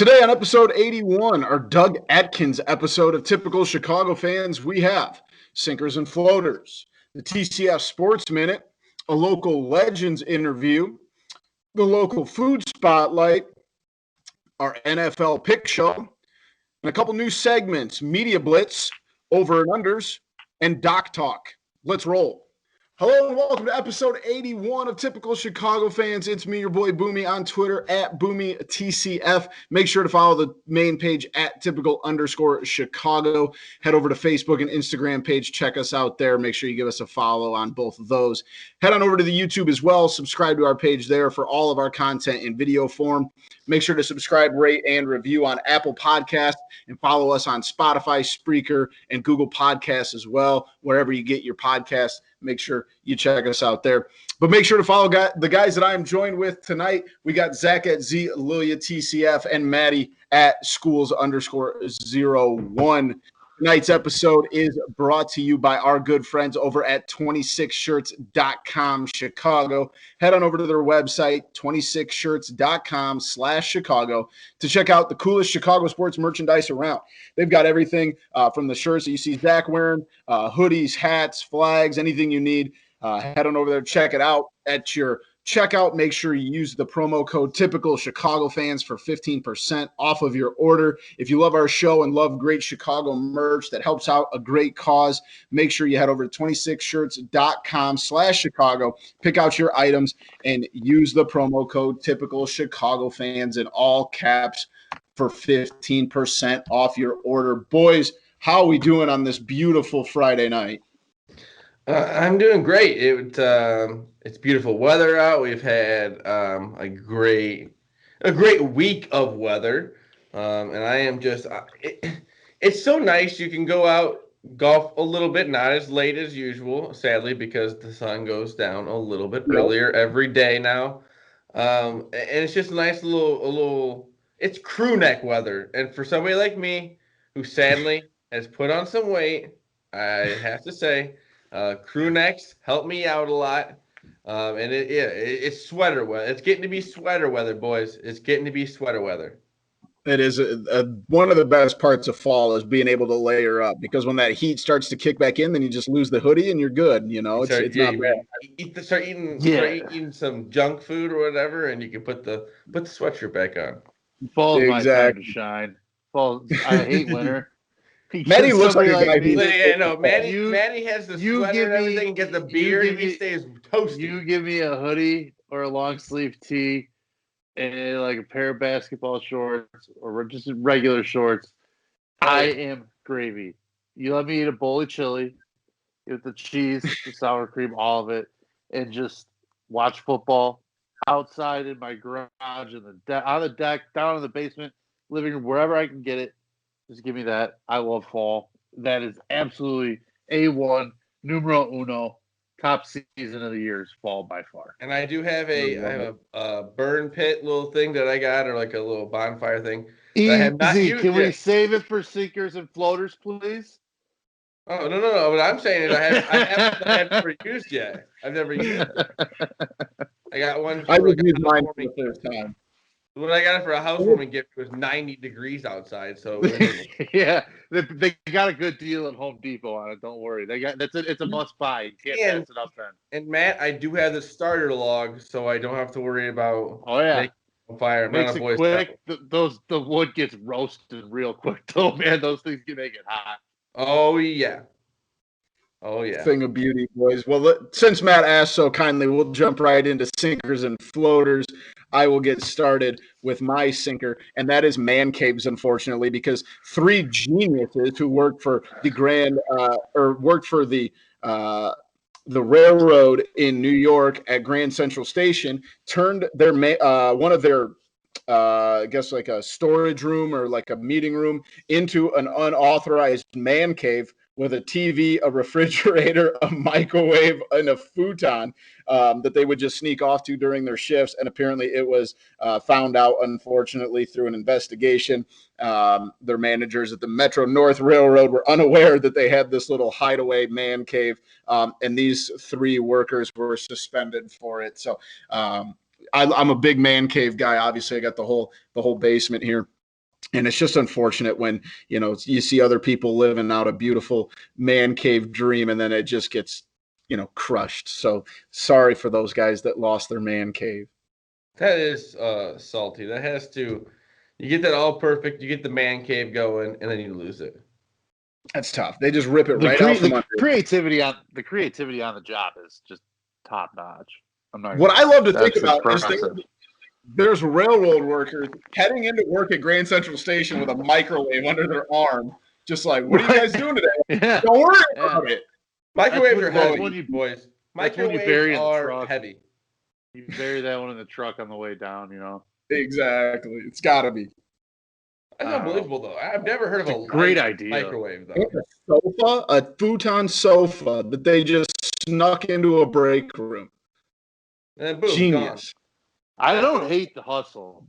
Today on episode 81, our Doug Atkins episode of Typical Chicago Fans, we have Sinkers and Floaters, the TCF Sports Minute, a local legends interview, the local food spotlight, our NFL pick show, and a couple new segments, Media Blitz, Over and Unders, and Doc Talk. Let's roll. Hello and welcome to episode 81 of Typical Chicago Fans. It's me, your boy Boomy, on Twitter at BoomyTCF. Make sure to follow the main page at typical_Chicago. Head over to Facebook and Instagram page. Check us out there. Make sure you give us a follow on both of those. Head on over to the YouTube as well. Subscribe to our page there for all of our content in video form. Make sure to subscribe, rate, and review on Apple Podcasts, and follow us on Spotify, Spreaker, and Google Podcasts as well. Wherever you get your podcasts, make sure you check us out there. But make sure to follow the guys that I am joined with tonight. We got Zach at Z Lilia TCF and Maddie at schools_01. Tonight's episode is brought to you by our good friends over at 26shirts.com Chicago. Head on over to their website, 26shirts.com/Chicago, to check out the coolest Chicago sports merchandise around. They've got everything from the shirts that you see Zach wearing, hoodies, hats, flags, anything you need. Head on over there, check it out. At your checkout, make sure you use the promo code Typical Chicago Fans for 15% off of your order. If you love our show and love great Chicago merch that helps out a great cause, make sure you head over to 26shirts.com/Chicago, pick out your items, and use the promo code Typical Chicago Fans in all caps for 15% off your order. Boys, how are we doing on this beautiful Friday night? I'm doing great. It's beautiful weather out. We've had a great week of weather, and I am just. It's so nice. You can go out, golf a little bit, not as late as usual, sadly, because the sun goes down a little bit earlier every day now, and it's just a nice little. It's crew neck weather, and for somebody like me, who sadly has put on some weight, I have to say. Crew necks help me out a lot, and it's sweater weather. It's getting to be sweater weather, boys. It's getting to be sweater weather. It is one of the best parts of fall is being able to layer up, because when that heat starts to kick back in, then you just lose the hoodie and you're good. You know, it's not bad. Start eating some junk food or whatever, and you can put the sweatshirt back on. Fall's my time to shine. Fall. I hate winter. Maddie looks like a guy. Maddie has the sweater and everything, and get the beard, and he stays toasty. You give me a hoodie or a long sleeve tee and like a pair of basketball shorts or just regular shorts. I am gravy. You let me eat a bowl of chili with the cheese, the sour cream, all of it, and just watch football outside in my garage, on the deck, down in the basement, living room, wherever I can get it. Just give me that. I love fall. That is absolutely A1, numero uno, top season of the year is fall by far. And I do have a burn pit little thing that I got, or like a little bonfire thing. Easy. Can we save it for sinkers and floaters, please? Oh, no. What I'm saying is I haven't never used yet. I've never used it. I got one. I would use mine for the first time. When I got it for a housewarming gift, it was 90 degrees outside. So yeah, they got a good deal at Home Depot on it. Don't worry, it's a must buy. You can't pass it up then. And Matt, I do have the starter log, so I don't have to worry about making fire. Makes it quick. The wood gets roasted real quick though, man. Those things can make it hot. Oh yeah. Thing of beauty, boys. Well, since Matt asked so kindly, we'll jump right into sinkers and floaters. I will get started with my sinker, and that is man caves, unfortunately, because three geniuses who worked for the railroad in New York at Grand Central Station turned their one of their I guess like a storage room or like a meeting room into an unauthorized man cave with a TV, a refrigerator, a microwave, and a futon that they would just sneak off to during their shifts. And apparently it was found out, unfortunately, through an investigation. Their managers at the Metro North Railroad were unaware that they had this little hideaway man cave, and these three workers were suspended for it. So I'm a big man cave guy. Obviously, I got the whole basement here. And it's just unfortunate when, you see other people living out a beautiful man cave dream and then it just gets, crushed. So sorry for those guys that lost their man cave. That is salty. That has to. You get that all perfect. You get the man cave going, and then you lose it. That's tough. They just rip it right out from under. Creativity on the job is just top notch. What I love to think about is there's railroad workers heading into work at Grand Central Station with a microwave under their arm, just like, what are you guys doing today? Yeah. Don't worry about it. Microwaves are heavy, boys. Microwaves are heavy. You bury that one in the truck on the way down, Exactly. It's got to be. That's unbelievable, though. I've never heard of a great idea microwave, though. A futon sofa that they just snuck into a break room. And boom, genius. Gone. I don't hate the hustle.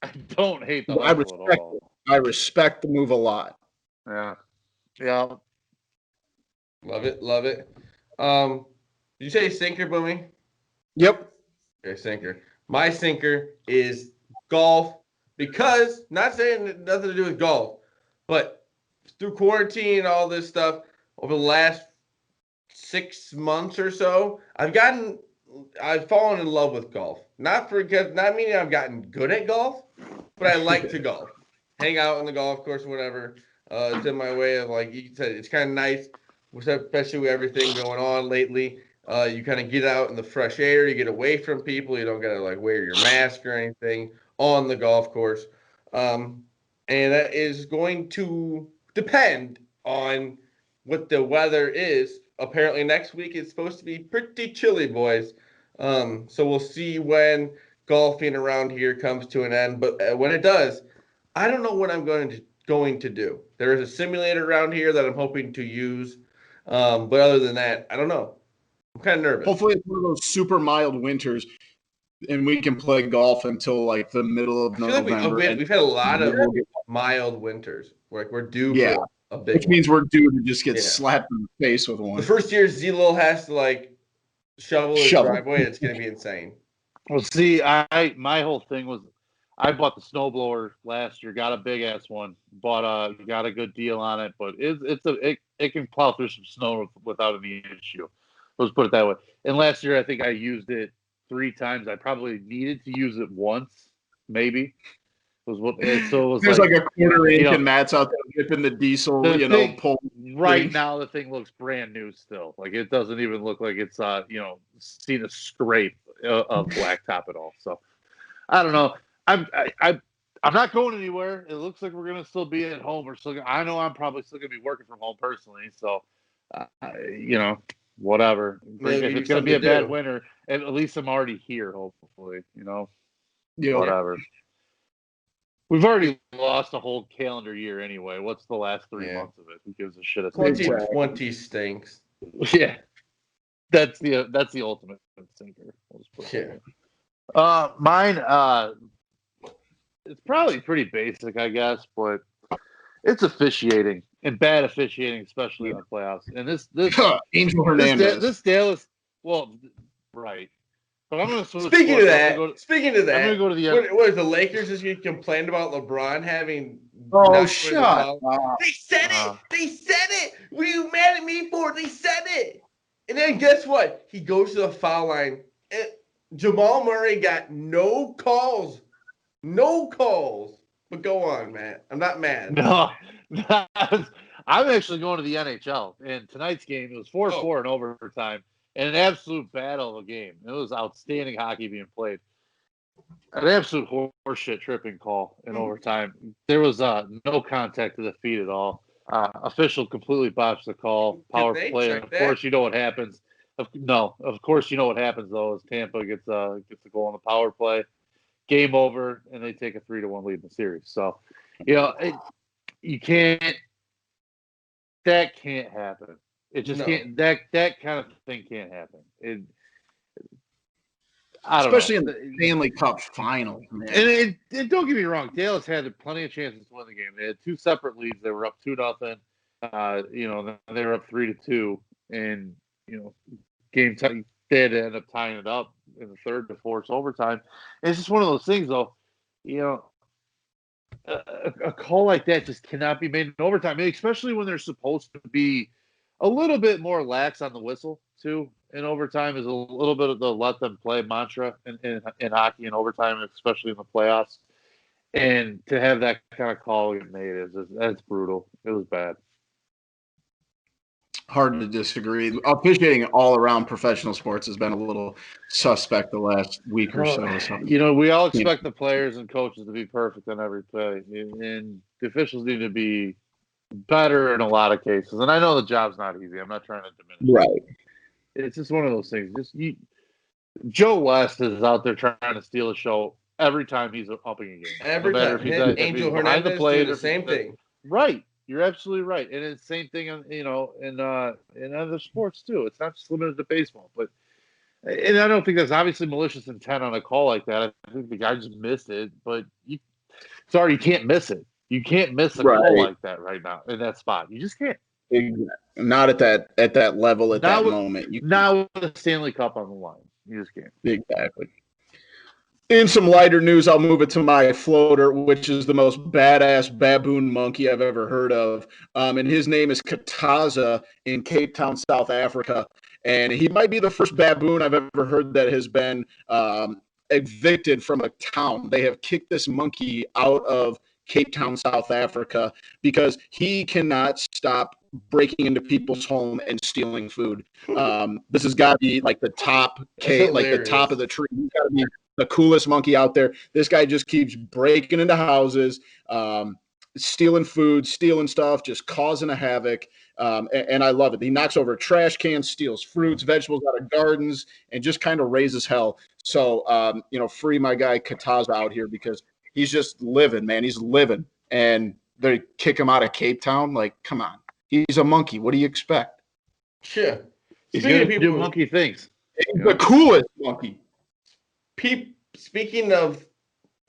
I don't hate the hustle at all. I respect the move a lot. Yeah. Love it. Did you say sinker, Boomy? Yep. Okay, sinker. My sinker is golf because, not saying nothing to do with golf, but through quarantine and all this stuff, over the last 6 months or so, I've fallen in love with golf. Not meaning I've gotten good at golf, but I like to golf. Hang out on the golf course, whatever. It's in my way of, like you said, it's kind of nice, especially with everything going on lately. You kind of get out in the fresh air. You get away from people. You don't got to wear your mask or anything on the golf course. And that is going to depend on what the weather is. Apparently next week it's supposed to be pretty chilly, boys. So we'll see when golfing around here comes to an end. But when it does, I don't know what I'm going to do. There is a simulator around here that I'm hoping to use. But other than that, I don't know. I'm kind of nervous. Hopefully it's one of those super mild winters and we can play golf until the middle of November. We've had a lot of mild winters. We're due for a big which means we're due to just get slapped in the face with one. The first year Zelo has to shovel his driveway. It's going to be insane. Well, see, my whole thing was I bought the snowblower last year, got a big ass one, got a good deal on it, but it can plow through some snow without any issue. Let's put it that way. And last year I think I used it 3 times. I probably needed to use it once, maybe. There's like a quarter inch and Matt's out there whipping the diesel, Right now the thing looks brand new still. It doesn't even look like it's seen a scrape of blacktop at all. So I don't know. I'm not going anywhere. It looks like we're gonna still be at home. I know I'm probably still gonna be working from home personally. So whatever. Maybe if it's gonna be a bad winter, at least I'm already here. Hopefully, whatever. We've already lost a whole calendar year anyway. What's the last 3 months of it? Who gives a shit? 2020 stinks. Yeah, that's the ultimate stinker. Mine. It's probably pretty basic, I guess, but it's officiating and bad officiating, especially in the playoffs. And this Angel Hernandez, this Dallas, right. But I'm going to Speaking of that, I'm going to go to the end. What is the Lakers just complained about LeBron having? Oh, shut up! They said it. They said it. What are you mad at me for? They said it. And then guess what? He goes to the foul line. Jamal Murray got no calls. No calls. But go on, Matt. I'm not mad. No, I'm actually going to the NHL. And tonight's game, it was 4-4 in overtime. And an absolute battle of a game. It was outstanding hockey being played. An absolute horseshit tripping call in overtime. There was no contact to the feet at all. Official completely botched the call. Power play. And of course, you know what happens. Of course, you know what happens though is Tampa gets the goal on the power play. Game over, and they take a 3-1 lead in the series. So, you can't. That can't happen. It just can't. That kind of thing can't happen. Especially in the Stanley Cup final, man. And don't get me wrong, Dallas had plenty of chances to win the game. They had 2 separate leads. They were up 2-0. They were up 3-2, and game time they had to end up tying it up in the third to force overtime. And it's just one of those things, though. a call like that just cannot be made in overtime, I mean, especially when they're supposed to be a little bit more lax on the whistle too. In overtime is a little bit of the let them play mantra in hockey in overtime, especially in the playoffs. And to have that kind of call get made that's brutal. It was bad. Hard to disagree. Officiating all around professional sports has been a little suspect the last week or so. We all expect the players and coaches to be perfect on every play, and the officials need to be better in a lot of cases. And I know the job's not easy. I'm not trying to diminish. Right. It's just one of those things. Joe West is out there trying to steal a show every time he's upping a game. Every time. Angel Hernandez do the same thing. Right. You're absolutely right, and it's the same thing, in other sports too. It's not just limited to baseball, and I don't think that's obviously malicious intent on a call like that. I think the guy just missed it, but you can't miss it. You can't miss a call like that right now in that spot. You just can't. Exactly. Not at that level at that moment. Now with the Stanley Cup on the line, you just can't. Exactly. In some lighter news, I'll move it to my floater, which is the most badass baboon monkey I've ever heard of. And his name is Kataza in Cape Town, South Africa. And he might be the first baboon I've ever heard that has been evicted from a town. They have kicked this monkey out of Cape Town, South Africa, because he cannot stop breaking into people's home and stealing food. This has got to be like the top the top of the tree. He's got to be the coolest monkey out there. This guy just keeps breaking into houses, stealing food, stealing stuff, just causing a havoc. And I love it. He knocks over trash cans, steals fruits, vegetables out of gardens, and just kind of raises hell. So, free my guy Kataza out here, because he's just living, man. He's living. And they kick him out of Cape Town. Like, come on. He's a monkey. What do you expect? Sure. He's going to do monkey things. He's the coolest monkey. Speaking of,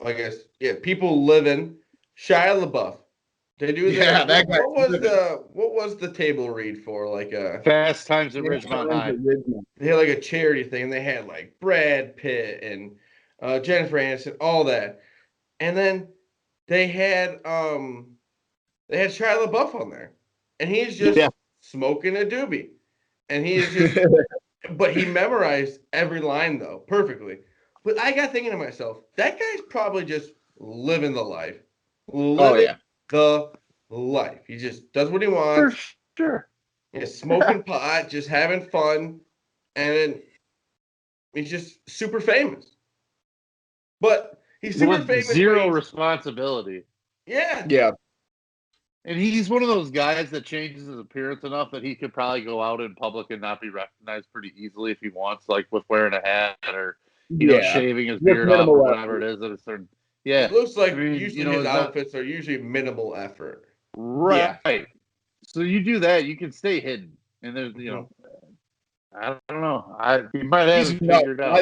I guess, people living, Shia LaBeouf. They do that. Yeah, that guy. What was the table read for? Like Fast Times at Ridgemont High. They had like a charity thing. They had like Brad Pitt and Jennifer Aniston, all that, and then they had Shia LaBeouf on there, and he's just smoking a doobie, and he is just. But he memorized every line though perfectly. But I got thinking to myself, that guy's probably just living the life. The life. He just does what he wants. For sure. He's smoking pot, just having fun, and then he's just super famous. But he's super famous. Zero responsibility. Yeah. Yeah. And he's one of those guys that changes his appearance enough that he could probably go out in public and not be recognized pretty easily if he wants, like with wearing a hat or shaving his beard off or whatever it is. It looks like usually his outfits are usually minimal effort. Right. Yeah. So you do that, you can stay hidden. And there's, I don't know. He might have it figured out.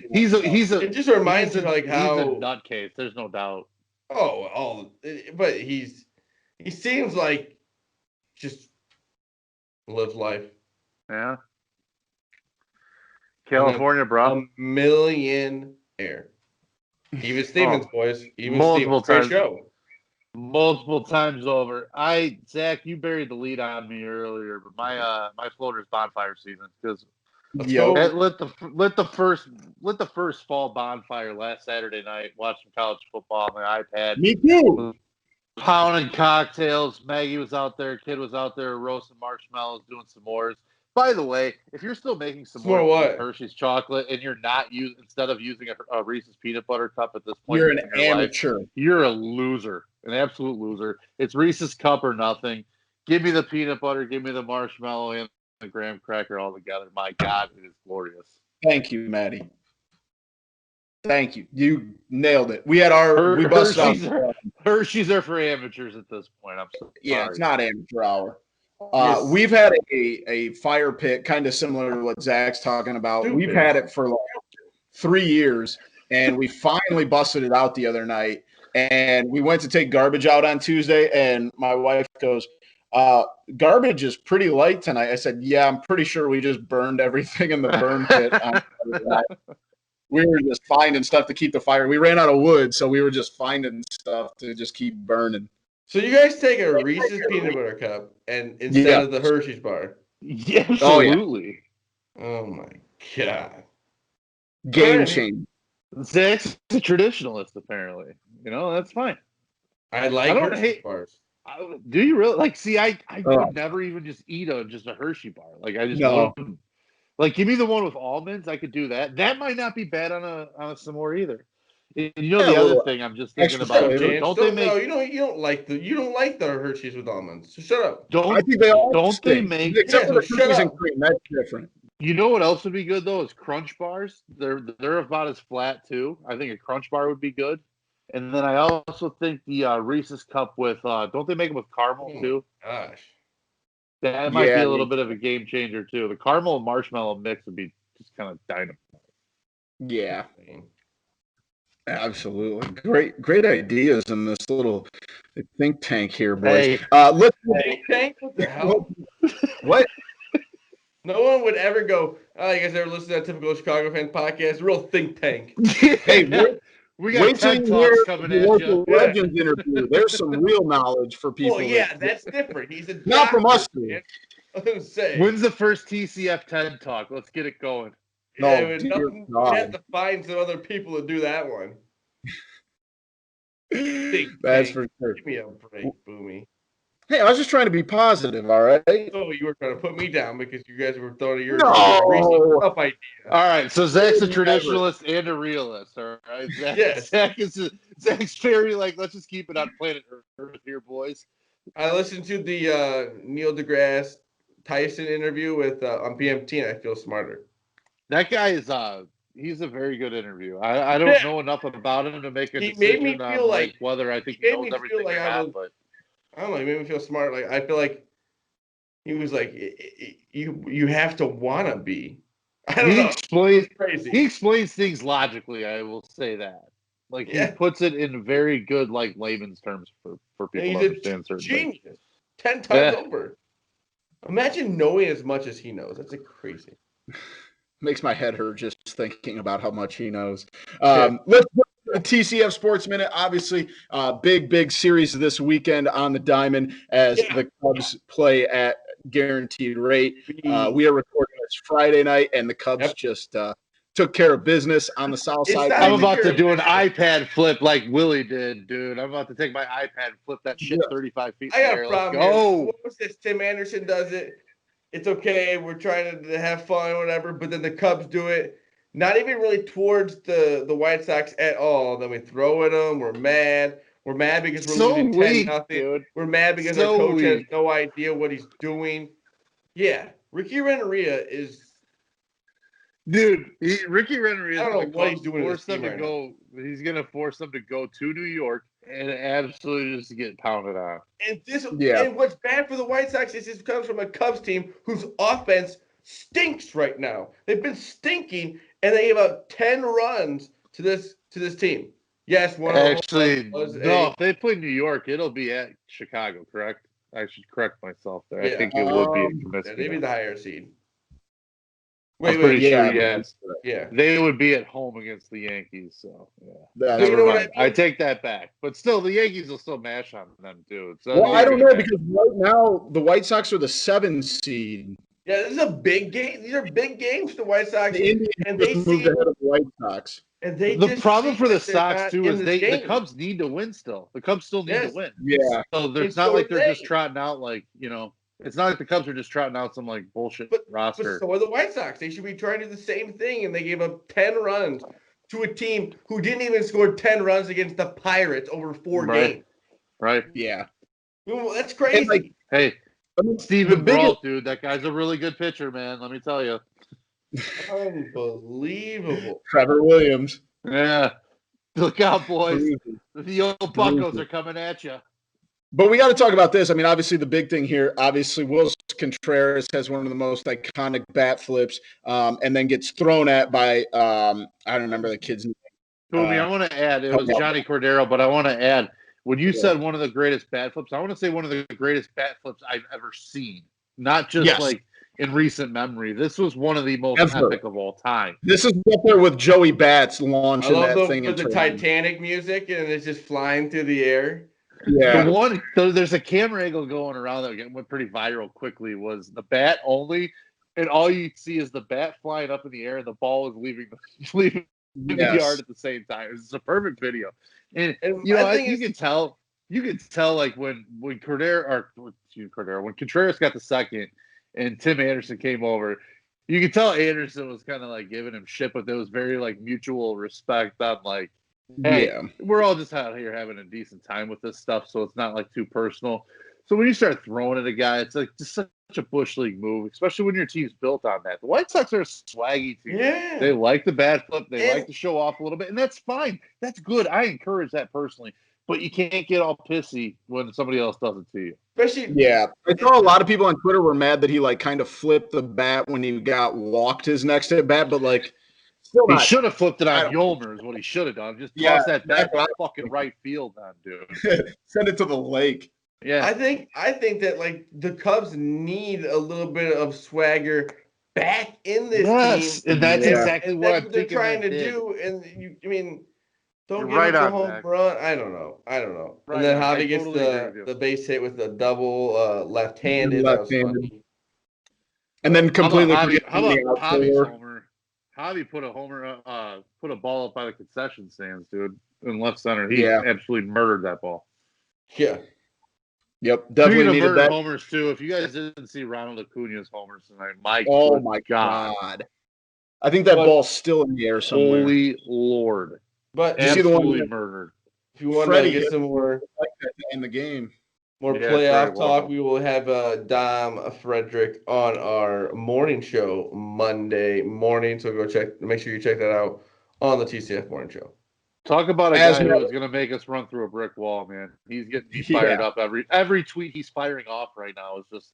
It just reminds me like how he's a nutcase. There's no doubt. But he seems like just lives life. Yeah. California, bro. A millionaire. Even Stevens, boys. Even multiple Stevens. times. Great show. Multiple times over. Zach, you buried the lead on me earlier, but my floater's bonfire season, because lit the first fall bonfire last Saturday night. Watched some college football on my iPad. Me too. Pounding cocktails. Maggie was out there. Kid was out there roasting marshmallows, doing s'mores. By the way, if you're still making s'mores with Hershey's chocolate and you're not instead of using a Reese's peanut butter cup at this point, you're an amateur. You're a loser, an absolute loser. It's Reese's cup or nothing. Give me the peanut butter, give me the marshmallow and the graham cracker all together. My God, it is glorious. Thank you, Maddie. Thank you. You nailed it. We had we busted out. Hershey's are for amateurs at this point. I'm sorry. Yeah, it's not amateur hour. We've had a fire pit kind of similar to what Zach's talking about. Stupid. We've had it for like 3 years, and we finally busted it out the other night. And we went to take garbage out on Tuesday, and my wife goes, garbage is pretty light tonight. I said, yeah, I'm pretty sure we just burned everything in the burn pit on Saturday night. we were just finding stuff to keep the fire. We ran out of wood, so we were just finding stuff to just keep burning. So you guys take a Reese's peanut butter cup and instead of the Hershey's bar. Yeah, absolutely. Oh my god. Game change. Zach's a traditionalist, apparently. That's fine. I like Hershey's bars. Do you really? Like, see, I would never even just eat just a Hershey bar. Like, I just wouldn't. Like, give me the one with almonds. I could do that. That might not be bad on a s'more either. And the other thing I'm just thinking about. Don't they make? No, you don't like the Hershey's with almonds. So shut up. I think they all don't they make? Except for the cookies and cream. That's different. You know what else would be good though is Crunch bars. They're about as flat too. I think a Crunch bar would be good. And then I also think the Reese's cup with don't they make them with caramel too? Gosh, that might be a little bit of a game changer too. The caramel and marshmallow mix would be just kind of dynamite. Yeah, absolutely. Great ideas in this little think tank here, boys. Think tank? What the hell? What? No one would ever go, oh, you guys ever listen to that Typical Chicago Fan podcast? Real think tank. Hey, we got TED Talks coming at you. Legends interview. There's some real knowledge for people. Well, yeah, that's different. He's a not from us. I was going to say. When's the first TCF TED Talk? Let's get it going. No, we have to find some other people to do that one. That's for sure. Give me a break, Boomy. Hey, I was just trying to be positive, all right? Oh, you were trying to put me down because you guys were throwing your up idea. All right, so Zach's a traditionalist and a realist, all right? Zach's very let's just keep it on planet Earth here, boys. I listened to the Neil deGrasse Tyson interview with on PMT, and I feel smarter. That guy is he's a very good interview. I don't know enough about him to make a decision made me feel on whether I think he knows everything or not, but I don't know. He made me feel smart. Like I feel like he was like, you have to wanna be. I don't know. He explains things logically. I will say that. He puts it in very good layman's terms for people to understand certain things. 10 times over. Imagine knowing as much as he knows. That's crazy. Makes my head hurt just thinking about how much he knows. Let's the TCF Sports Minute, obviously, big series this weekend on the Diamond as the Cubs play at guaranteed rate. We are recording this Friday night, and the Cubs just took care of business on the south side. I'm about to do an iPad flip like Willie did, dude. I'm about to take my iPad and flip that shit 35 feet in the air. I got a problem. What was this? Tim Anderson does it. It's okay. We're trying to have fun, whatever. But then the Cubs do it. Not even really towards the White Sox at all. Then we throw at them. We're mad. We're mad because we're losing 10-0. We're mad because our coach has no idea what he's doing. Yeah, Ricky Renteria is. Dude, Ricky Renteria. I don't know what he's doing. He's gonna force them to go to New York and absolutely just get pounded on. And what's bad for the White Sox is this comes from a Cubs team whose offense stinks right now. They've been stinking, and they gave up 10 runs to this team. Yes, if they play New York, it'll be at Chicago, correct? I should correct myself there. I think it would be in Comiskey. Maybe the higher seed. Wait, yeah. They would be at home against the Yankees, so I take that back. But still, the Yankees will still mash on them too. So I don't know because right now the White Sox are the 7 seed. Yeah, this is a big game. These are big games for the White Sox. The Indians moved ahead of the White Sox. And the problem for the Sox too is the Cubs need to win still. The Cubs still need to win. Yeah. So it's not like they're just trotting out it's not like the Cubs are just trotting out some bullshit roster. But so are the White Sox. They should be trying to do the same thing, and they gave up 10 runs to a team who didn't even score 10 runs against the Pirates over 4 games. Right. Yeah. Well, that's crazy. Steven Brault, dude, that guy's a really good pitcher, man. Let me tell you. Unbelievable. Trevor Williams. Yeah. Look out, boys. The old Buccos are coming at you. But we got to talk about this. I mean, obviously, the big thing here, Will Contreras has one of the most iconic bat flips and then gets thrown at by, I don't remember the kid's name. Boomy, I want to add, it was Johnny Cordero, but I want to add, when you said one of the greatest bat flips, I want to say one of the greatest bat flips I've ever seen. Not just in recent memory. This was one of the most Ever. epic of all time. This is up there with Joey Bats I launching love that thing with the Titanic music and it's just flying through the air. Yeah. There's a camera angle going around that went pretty viral quickly. Was the bat only, and all you see is the bat flying up in the air, and the ball is leaving the yard at the same time. It's a perfect video, and you know you can tell like when Contreras got the second, and Tim Anderson came over. You could tell Anderson was kind of like giving him shit, but there was very like mutual respect. I'm like, hey, we're all just out here having a decent time with this stuff, so it's not like too personal. So when you start throwing at a guy, it's like just such a Bush League move, especially when your team's built on that. The White Sox are a swaggy team. Yeah. They like the bat flip. They like to show off a little bit, and that's fine. That's good. I encourage that personally. But you can't get all pissy when somebody else does it to you. Especially, I saw a lot of people on Twitter were mad that he like kind of flipped the bat when he got walked his next at bat, but like he should have flipped it on Yolmer is what he should have done. Just toss that back to fucking right field on, dude. Send it to the lake. Yeah. I think that like the Cubs need a little bit of swagger back in this team. And that's exactly what they're trying to do. And don't give up the home run. I don't know. Right, and then Javi gets the base hit with the double left-handed. And then completely how about Javi's homer? Javi put a ball up by the concession stands, dude, in left center. He absolutely murdered that ball. Yeah. Yep, definitely needed that. Homers too. If you guys didn't see Ronald Acuna's homers tonight, my God. I think that ball's still in the air somewhere. Holy Lord. But absolutely murdered. If you want to get some more in the game, more playoff talk, we will have Dom Frederick on our morning show Monday morning. So make sure you check that out on the TCF Morning Show. Talk about a guy who is going to make us run through a brick wall, man. He's getting fired up. Every tweet he's firing off right now is just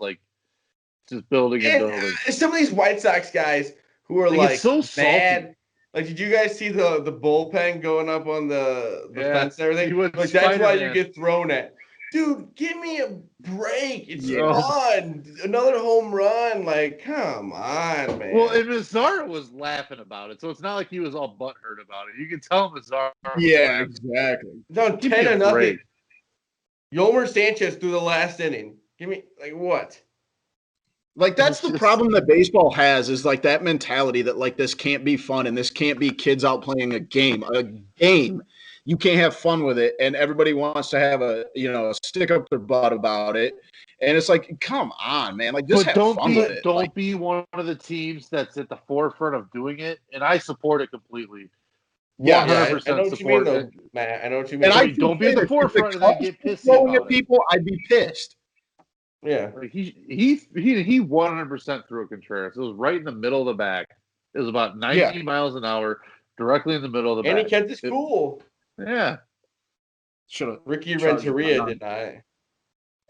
building and building. Some of these White Sox guys who are like so bad. salty. Like, did you guys see the bullpen going up on the fence and everything? Like, that's Spider-Man. why you get thrown at. Dude, give me a break. It's fun. Another home run. Like, come on, man. Well, and Mazzara was laughing about it, so it's not like he was all butthurt about it. You can tell Mazzara. Yeah, exactly. Down 10-0. Yolmer Sanchez through the last inning. Give me, like, what? Like, that's the problem that baseball has is, like, that mentality that, like, this can't be fun and this can't be kids out playing a game. A game, you can't have fun with it, and everybody wants to have a stick up their butt about it. And it's like, come on, man. Like, just have fun with it. Don't be one of the teams that's at the forefront of doing it, and I support it completely. Yeah, 100% I know what you mean, though, Matt. I know what you mean. And don't be at the forefront and then get pissed at people. I'd be pissed. Yeah, like he 100% threw a Contreras. It was right in the middle of the back. It was about 90 miles an hour, directly in the middle of the back. And he kept his cool. Yeah. Ricky Renteria did not.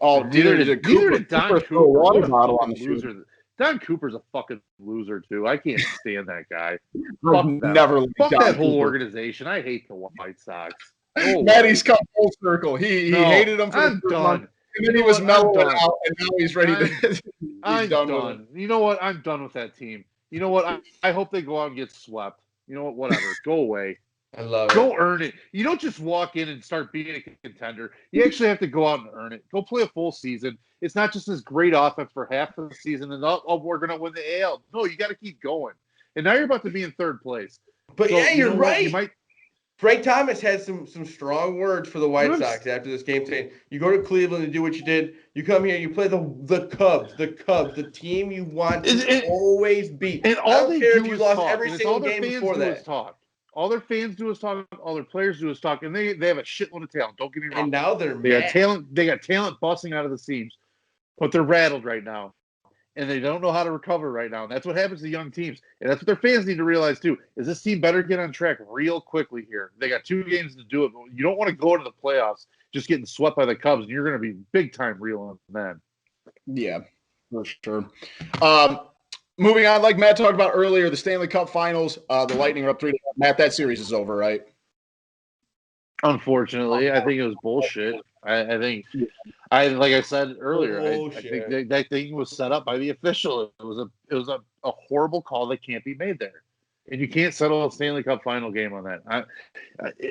Oh, neither did Don Cooper. Water bottle on the loser. Don Cooper's a fucking loser too. I can't stand that guy. Fuck that whole organization. I hate the White Sox. Maddie's come full circle. He hated him for I'm done. Month, and then he was mellowing out, and now he's ready to. I'm done. You know what? I'm done with that team. You know what? I hope they go out and get swept. You know what? Whatever. Go away. I love it. Go earn it. You don't just walk in and start being a contender. You actually have to go out and earn it. Go play a full season. It's not just this great offense for half of the season and we're going to win the AL. No, you got to keep going. And now you're about to be in third place. But so, you're right. You Frank Thomas had some strong words for the White Sox after this game, saying, you go to Cleveland and do what you did. You come here, you play the Cubs, the team you want to always beat. And all they do if you is lost talk. every single game before that. Talk. All their fans do is talk. All their players do is talk, and they have a shitload of talent. Don't get me wrong. And now they got talent. They got talent busting out of the seams, but they're rattled right now, and they don't know how to recover right now. And that's what happens to young teams, and that's what their fans need to realize too. Is this team better get on track real quickly here? They got 2 games to do it, but you don't want to go into the playoffs just getting swept by the Cubs, and you're going to be big time reeling then. Yeah, for sure. Moving on, like Matt talked about earlier, the Stanley Cup Finals, the Lightning are up 3-1. Matt, that series is over, right? Unfortunately, I think it was bullshit. I think, like I said earlier, I think that thing was set up by the official. It was a horrible call that can't be made there, and you can't settle a Stanley Cup final game on that.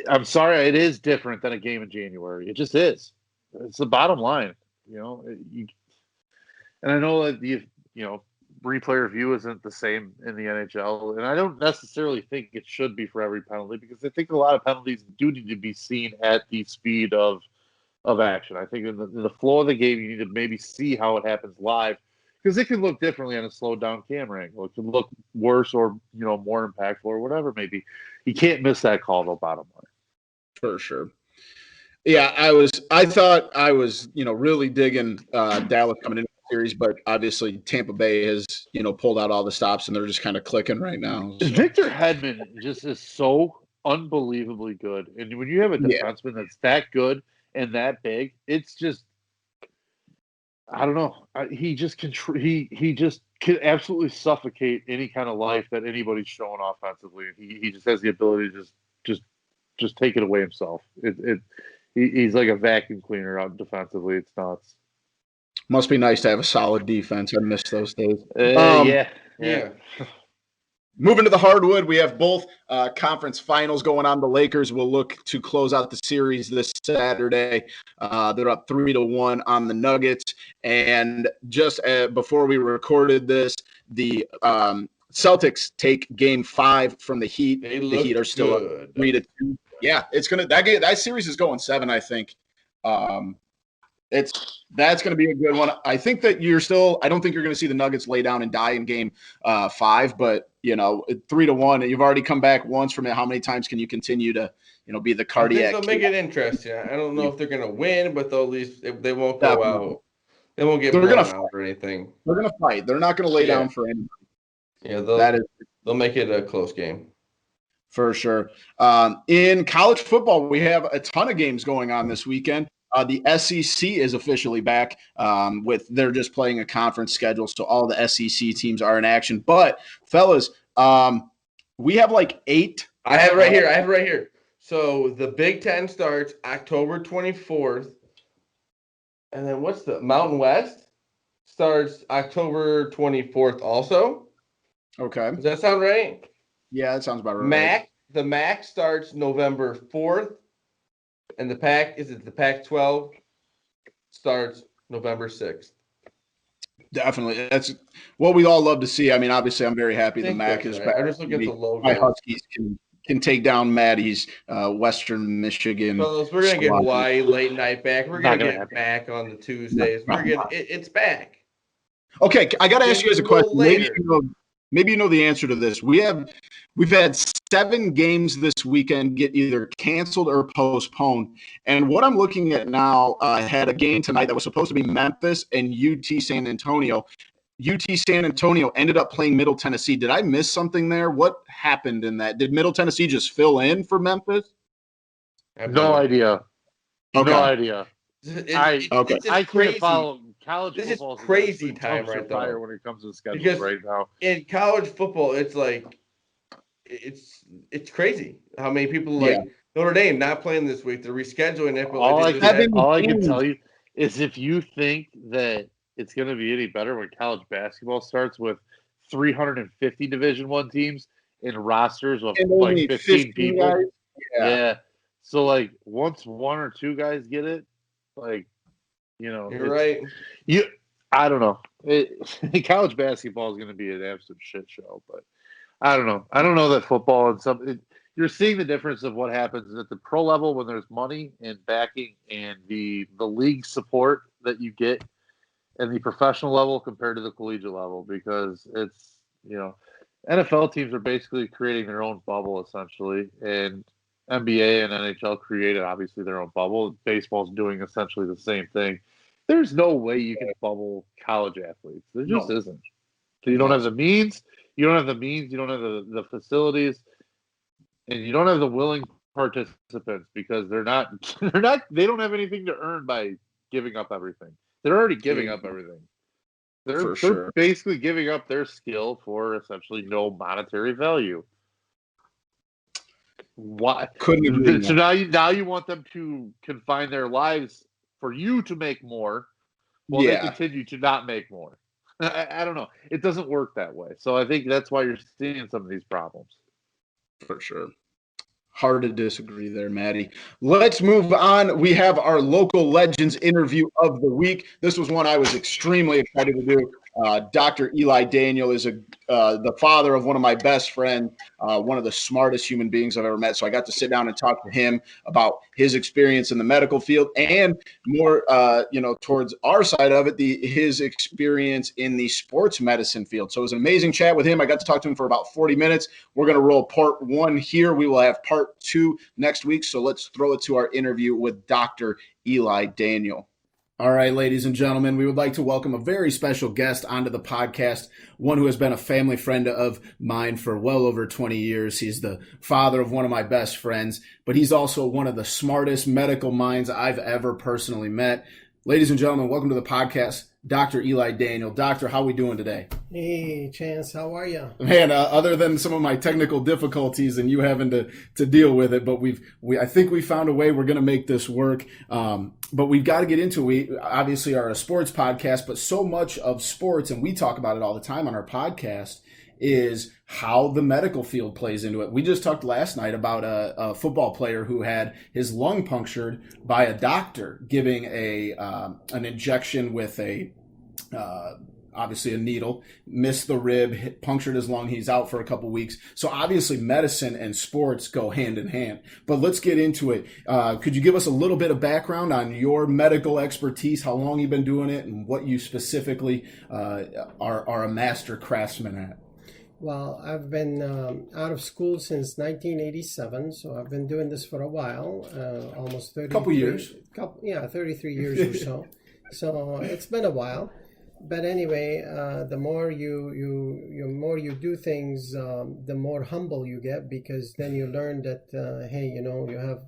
I'm sorry, it is different than a game in January. It just is. It's the bottom line, you know. And I know that replay review isn't the same in the NHL, and I don't necessarily think it should be for every penalty because I think a lot of penalties do need to be seen at the speed of action. I think in the flow of the game, you need to maybe see how it happens live because it can look differently on a slowed down camera angle. It can look worse or more impactful or whatever. Maybe you can't miss that call. The bottom line, for sure. Yeah, I thought I was really digging Dallas coming into the series, but obviously Tampa Bay has pulled out all the stops and they're just kind of clicking right now. So. Victor Hedman just is so unbelievably good, and when you have a defenseman that's that good and that big, it's just I don't know. He just can absolutely suffocate any kind of life that anybody's showing offensively. He just has the ability to just take it away himself. He's like a vacuum cleaner out defensively. It's nuts. Must be nice to have a solid defense. I miss those days. Yeah. Moving to the hardwood, we have both conference finals going on. The Lakers will look to close out the series this Saturday. They're up 3-1 on the Nuggets. And just before we recorded this, the Celtics take Game 5 from the Heat. The Heat are still up 3-2. Yeah, that series is going 7, I think. That's going to be a good one. I think that I don't think you're going to see the Nuggets lay down and die in Game 5, but 3-1, you've already come back once from it. How many times can you continue to be the cardiac? They'll make it interesting. I don't know if they're going to win, but they'll at least they won't go out. They won't get blown out or anything. They're going to fight. They're not going to lay down for anybody. Yeah, they'll make it a close game. For sure. In college football, we have a ton of games going on this weekend. The SEC is officially back they're just playing a conference schedule, so all the SEC teams are in action. But, fellas, we have like 8. I have it right here. So the Big Ten starts October 24th. And then what's the Mountain West? Starts October 24th also. Okay. Does that sound right? Yeah, that sounds about right. The MAC starts November 4th. And the Pac-12 starts November 6th. Definitely. That's what we all love to see. I mean, obviously, I'm very happy the MAC is back. I just look at the logo. My Huskies can take down Maddie's Western Michigan. Fellas, we're going to get Hawaii late night back. We're going to get back on the Tuesdays. It's back. Okay, I got to ask you guys a question. Maybe you know the answer to this. We've had 7 games this weekend get either canceled or postponed. And what I'm looking at now had a game tonight that was supposed to be Memphis and UT San Antonio. UT San Antonio ended up playing Middle Tennessee. Did I miss something there? What happened in that? Did Middle Tennessee just fill in for Memphis? No idea. Okay. No idea. I can't follow college this football. This is crazy time right now. When it comes to schedules right now. In college football, it's like it's crazy how many people Notre Dame not playing this week. They're rescheduling it. But all I can tell you is if you think that it's going to be any better when college basketball starts with 350 Division I teams and rosters of like 15 people. Yeah. So like once 1 or 2 guys get it, like you're right. I don't know. College basketball is going to be an absolute shit show, but I don't know. I don't know that football and you're seeing the difference of what happens at the pro level when there's money and backing and the league support that you get and the professional level compared to the collegiate level, because it's, NFL teams are basically creating their own bubble essentially, and NBA and NHL created obviously their own bubble. Baseball's doing essentially the same thing. There's no way you can bubble college athletes. There just isn't. So you don't have the means. You don't have the facilities, and you don't have the willing participants because they don't have anything to earn by giving up everything. They're already giving up everything. They're basically giving up their skill for essentially no monetary value. Why? Couldn't agree So more. now you want them to confine their lives for you to make more, while they Yeah, continue to not make more. I don't know. It doesn't work that way. So I think that's why you're seeing some of these problems. for sure. Hard to disagree there, Maddie. Let's move on. We have our local legends interview of the week. This was one I was extremely excited to do. Dr. Elie Daniel is the father of one of my best friends, one of the smartest human beings I've ever met. So I got to sit down and talk to him about his experience in the medical field and more, towards our side of it, his experience in the sports medicine field. So it was an amazing chat with him. I got to talk to him for about 40 minutes. We're going to roll part 1 here. We will have part 2 next week. So let's throw it to our interview with Dr. Elie Daniel. All right, ladies and gentlemen, we would like to welcome a very special guest onto the podcast, one who has been a family friend of mine for well over 20 years. He's the father of one of my best friends, but he's also one of the smartest medical minds I've ever personally met. Ladies and gentlemen, welcome to the podcast, Dr. Elie Daniel. Doctor, how are we doing today? Hey, Chance, how are you? Man, other than some of my technical difficulties and you having to deal with it, but I think we found a way. We're going to make this work. But we've got to get into it. We obviously are a sports podcast, but so much of sports, and we talk about it all the time on our podcast, is how the medical field plays into it. We just talked last night about a football player who had his lung punctured by a doctor giving an injection with obviously a needle, missed the rib, punctured his lung. He's out for a couple weeks. So obviously medicine and sports go hand in hand. But let's get into it. Could you give us a little bit of background on your medical expertise, how long you've been doing it, and what you specifically are a master craftsman at? Well, I've been out of school since 1987, so I've been doing this for a while, almost 30 couple years. 33 years or so. So it's been a while. But anyway, the more you do things, the more humble you get, because then you learn that hey,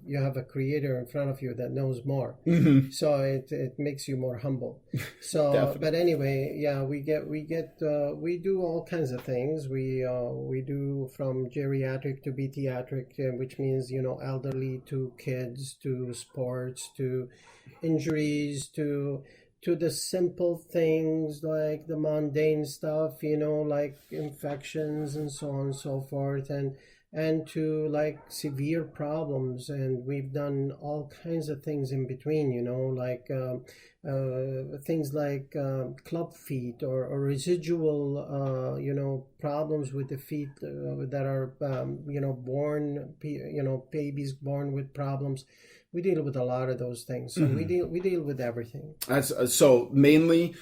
you have a creator in front of you that knows more. Mm-hmm. So it makes you more humble. So, but anyway, yeah, we do all kinds of things. We do from geriatric to pediatric, which means elderly to kids to sports to injuries to the simple things like the mundane stuff, like infections and so on and so forth, and to like severe problems. And we've done all kinds of things in between, like things like club feet or residual, problems with the feet that are, born, babies born with problems. We deal with a lot of those things. So we deal with everything. That's so mainly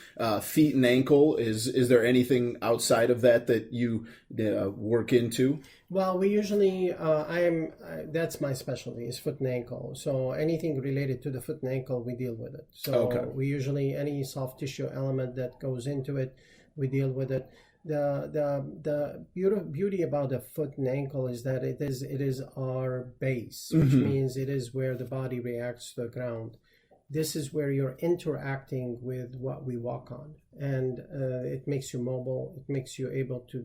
feet and ankle. Is there anything outside of that you work into? Well, we usually that's my specialty, is foot and ankle. So anything related to the foot and ankle, we deal with it. So we usually, any soft tissue element that goes into it, we deal with it. The beauty about the foot and ankle is that it is our base, which means it is where the body reacts to the ground. This is where you're interacting with what we walk on, and it makes you mobile. It makes you able to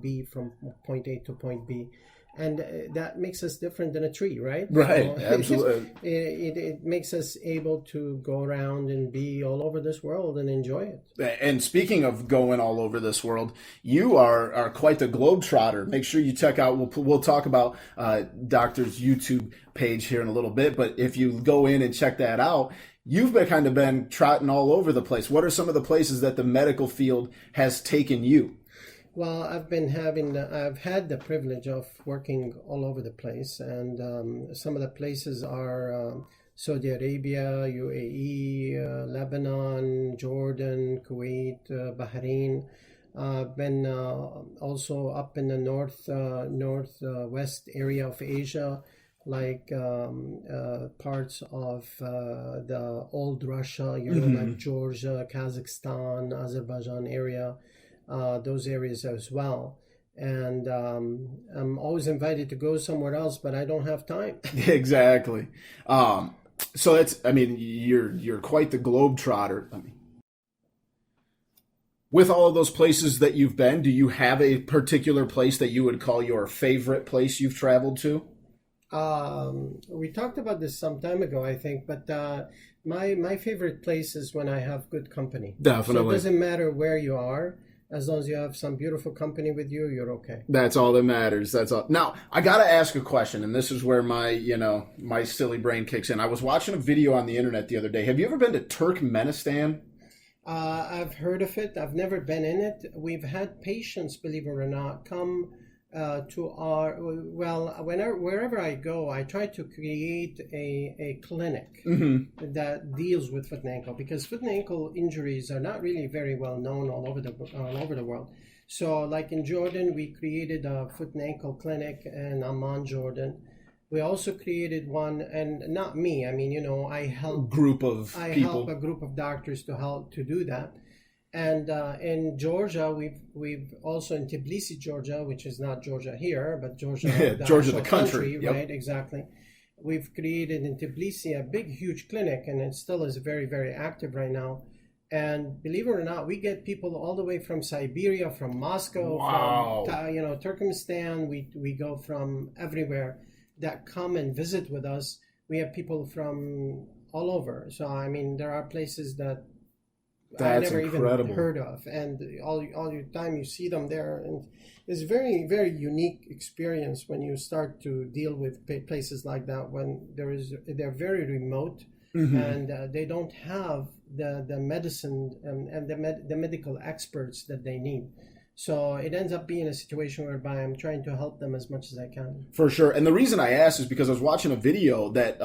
be from point A to point B. And that makes us different than a tree, right? Right, so absolutely. It makes us able to go around and be all over this world and enjoy it. And speaking of going all over this world, you are quite the globetrotter. Make sure you check out, we'll talk about Doctor's YouTube page here in a little bit, but if you go in and check that out, you've been trotting all over the place. What are some of the places that the medical field has taken you? Well, I've had the privilege of working all over the place, and some of the places are Saudi Arabia, UAE, Lebanon, Jordan, Kuwait, Bahrain. I've been also up in the northwest area of Asia, like parts of the old Russia, like Georgia, Kazakhstan, Azerbaijan area. Those areas as well. And I'm always invited to go somewhere else, but I don't have time. Exactly. So you're quite the globetrotter. With all of those places that you've been, do you have a particular place that you would call your favorite place you've traveled to? We talked about this some time ago, I think, but my favorite place is when I have good company. Definitely. So it doesn't matter where you are. As long as you have some beautiful company with you, you're okay. That's all that matters. That's all. Now, I got to ask a question, and this is where my silly brain kicks in. I was watching a video on the internet the other day. Have you ever been to Turkmenistan? I've heard of it. I've never been in it. We've had patients, believe it or not, come to wherever I go, I try to create a clinic that deals with foot and ankle, because foot and ankle injuries are not really very well known all over the world. So like in Jordan, we created a foot and ankle clinic in Amman, Jordan. We also created one, and not me, I mean, I help help a group of doctors to do that. And in Georgia, we've also in Tbilisi, Georgia, which is not Georgia here, but Georgia, Georgia, the country, yep. Right? Exactly. We've created in Tbilisi a big, huge clinic, and it still is very, very active right now. And believe it or not, we get people all the way from Siberia, from Moscow, from Turkmenistan. We go from everywhere that come and visit with us. We have people from all over. So I mean, there are places that I never even heard of, and all your time you see them there, and it's very, very unique experience when you start to deal with places like that, when they're very remote, and they don't have the medicine and the medical experts that they need. So it ends up being a situation whereby I'm trying to help them as much as I can. For sure. And the reason I asked is because I was watching a video that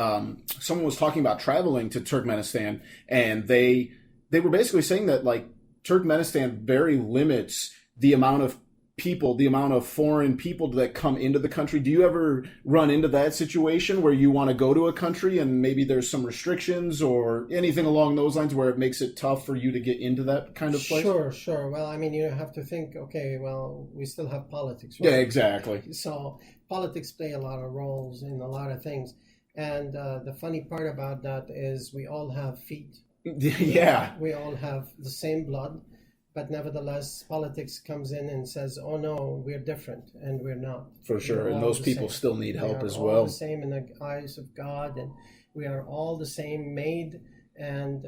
someone was talking about traveling to Turkmenistan, and they were basically saying that like Turkmenistan very limits the amount of people, the amount of foreign people that come into the country. Do you ever run into that situation where you want to go to a country and maybe there's some restrictions or anything along those lines where it makes it tough for you to get into that kind of place? Sure. Well, I mean, you have to think, okay, well, we still have politics, right? Yeah, exactly. So politics play a lot of roles in a lot of things. And the funny part about that is we all have feet. Yeah. We all have the same blood. But nevertheless, politics comes in and says, "Oh no, we're different," and we're not. For sure, and those people still need help as well. We are all the same in the eyes of God, and we are all the same made. And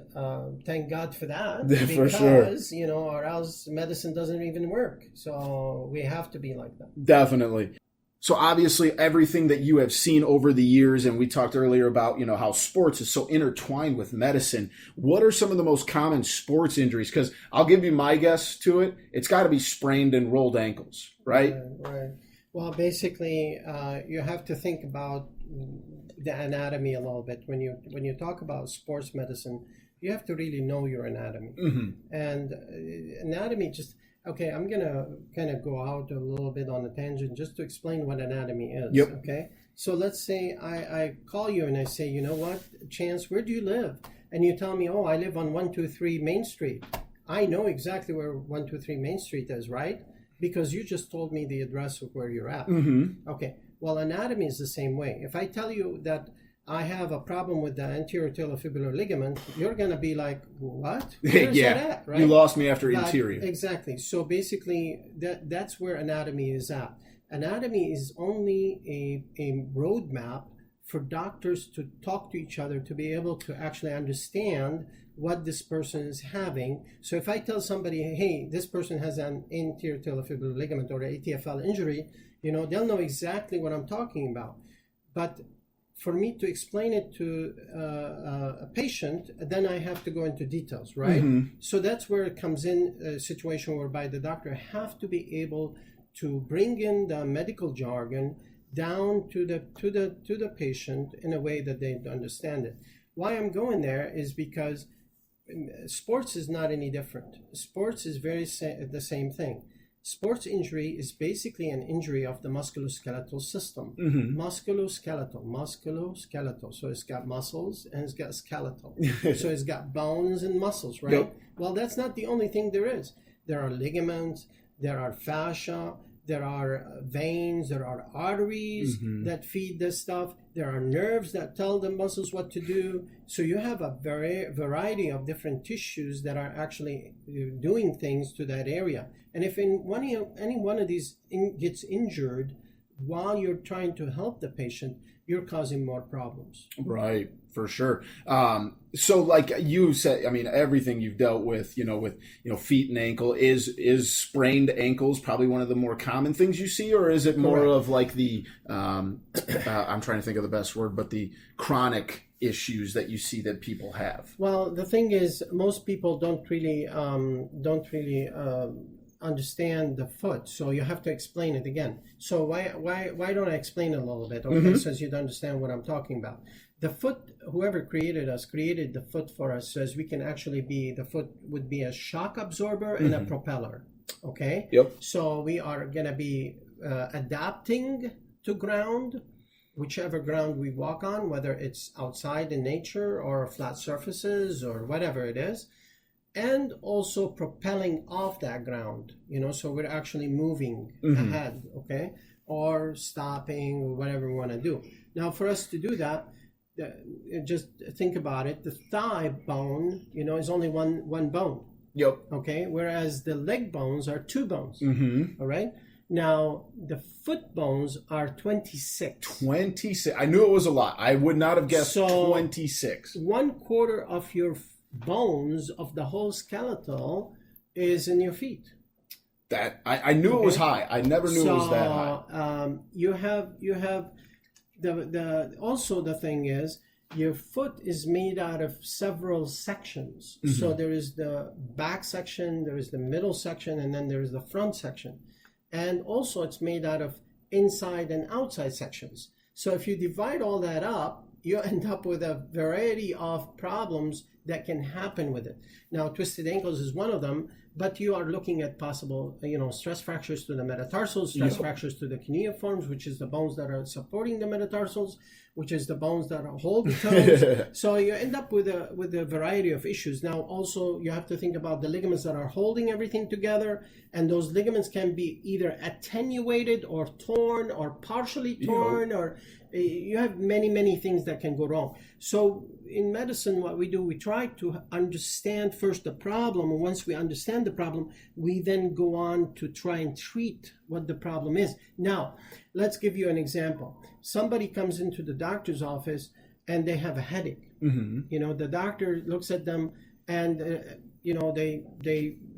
thank God for that, because or else medicine doesn't even work. So we have to be like that. Definitely. So obviously everything that you have seen over the years, and we talked earlier about, how sports is so intertwined with medicine. What are some of the most common sports injuries? Because I'll give you my guess to it. It's got to be sprained and rolled ankles, right? Right. Well, basically, you have to think about the anatomy a little bit. When you talk about sports medicine, you have to really know your anatomy. And anatomy just... Okay, I'm going to kind of go out a little bit on a tangent just to explain what anatomy is. Yep. Okay, so let's say I call you and I say, you know what, Chance, where do you live? And you tell me, oh, I live on 123 Main Street. I know exactly where 123 Main Street is, right? Because you just told me the address of where you're at. Okay, well, anatomy is the same way. If I tell you that I have a problem with the anterior talofibular ligament, you're going to be like, what? Where's that at, right? You lost me after interior. Exactly. So basically, that's where anatomy is at. Anatomy is only a roadmap for doctors to talk to each other, to be able to actually understand what this person is having. So if I tell somebody, hey, this person has an anterior talofibular ligament or an ATFL injury, they'll know exactly what I'm talking about. But for me to explain it to a patient, then I have to go into details, right? So that's where it comes in, a situation whereby the doctor have to be able to bring in the medical jargon down to the patient in a way that they understand it. Why I'm going there is because sports is not any different. Sports is the same thing. Sports injury is basically an injury of the musculoskeletal system. Musculoskeletal. So it's got muscles and it's got skeletal. So it's got bones and muscles, right? Yep. Well, that's not the only thing there is. There are ligaments, there are fascia, there are veins, there are arteries that feed this stuff. There are nerves that tell the muscles what to do. So you have a variety of different tissues that are actually doing things to that area. And if any one of these gets injured, while you're trying to help the patient, you're causing more problems. Right, for sure. So like you said, I mean, everything you've dealt with, feet and ankle, is sprained ankles probably one of the more common things you see, or is it more Correct. of like the, I'm trying to think of the best word, but the chronic issues that you see that people have? Well, the thing is, most people don't really understand the foot, so you have to explain it again. So why don't I explain it a little bit, okay? Since you don't understand what I'm talking about. The foot, whoever created us, created the foot for us, so as we can actually the foot would be a shock absorber and a propeller, okay? Yep. So we are gonna be adapting to ground, whichever ground we walk on, whether it's outside in nature or flat surfaces or whatever it is, and also propelling off that ground, so we're actually moving ahead, okay, or stopping, or whatever we want to do. Now, for us to do that, just think about it. The thigh bone, is only one bone. Yep. Okay, whereas the leg bones are 2 bones. Mm-hmm. All right. Now, the foot bones are 26. 26. I knew it was a lot. I would not have guessed 26. 1/4 of your bones of the whole skeletal is in your feet. That I knew it was high. I never knew it was that high. You have also the thing is, your foot is made out of several sections. So there is the back section, there is the middle section, and then there is the front section. And also it's made out of inside and outside sections. So if you divide all that up, you end up with a variety of problems that can happen with it. Now, twisted ankles is one of them, but you are looking at possible, stress fractures to the metatarsals, stress fractures to the cuneiforms, which is the bones that are supporting the metatarsals, which is the bones that hold the toes. So you end up with a variety of issues. Now, also, you have to think about the ligaments that are holding everything together, and those ligaments can be either attenuated or torn or partially torn, or you have many things that can go wrong. So in medicine, what we do, we try to understand first the problem, and once we understand the problem, we then go on to try and treat what the problem is. Now, let's give you an example. Somebody comes into the doctor's office and they have a headache. The doctor looks at them and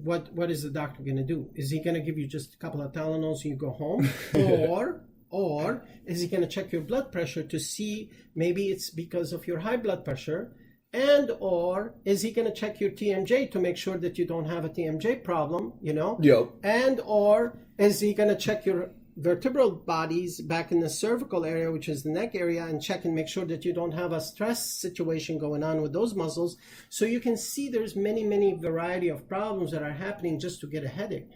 what is the doctor going to do? Is he going to give you just a couple of Tylenols so you go home? Or is he going to check your blood pressure to see maybe it's because of your high blood pressure? And or is he going to check your TMJ to make sure that you don't have a TMJ problem, Yep. And or is he going to check your vertebral bodies back in the cervical area, which is the neck area, and check and make sure that you don't have a stress situation going on with those muscles? So you can see there's many variety of problems that are happening just to get a headache.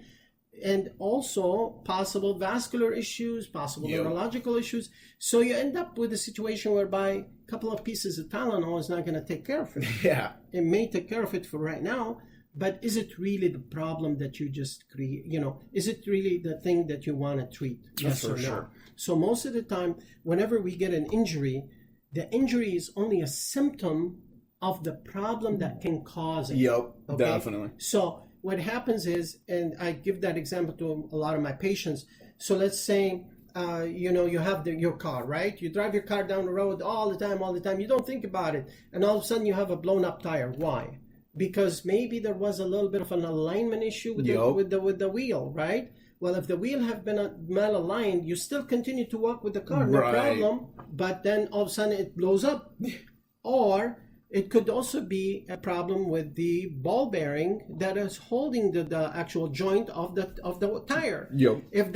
And also possible vascular issues, possible neurological issues. So you end up with a situation whereby a couple of pieces of Tylenol is not going to take care of it. Yeah. It may take care of it for right now, but is it really the problem that you just create? Is it really the thing that you want to treat? Yes or no? Sure. So most of the time, whenever we get an injury, the injury is only a symptom of the problem that can cause it. Yep, okay? Definitely. So what happens is, and I give that example to a lot of my patients. So let's say, you have your car, right? You drive your car down the road all the time. You don't think about it. And all of a sudden you have a blown up tire. Why? Because maybe there was a little bit of an alignment issue with the wheel, right? Well, if the wheel have been malaligned, you still continue to walk with the car, no problem. But then all of a sudden it blows up. Or it could also be a problem with the ball bearing that is holding the actual joint of the tire. Yep. If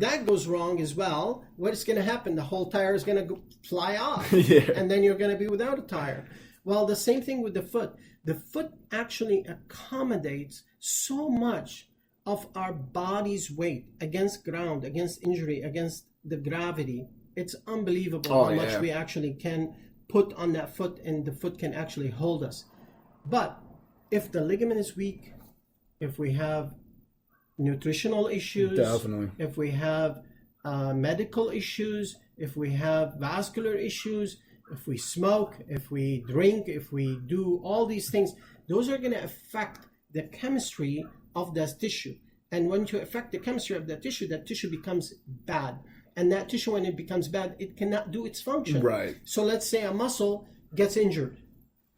that goes wrong as well, what is going to happen? The whole tire is going to fly off, and then you're going to be without a tire. Well, the same thing with the foot. The foot actually accommodates so much of our body's weight against ground, against injury, against the gravity. It's unbelievable how much we actually can put on that foot, and the foot can actually hold us. But if the ligament is weak, if we have nutritional issues, definitely, if we have medical issues, if we have vascular issues, if we smoke, if we drink, if we do all these things, those are going to affect the chemistry of that tissue. And when you affect the chemistry of that tissue becomes bad. And that tissue, when it becomes bad, it cannot do its function. Right. So let's say a muscle gets injured,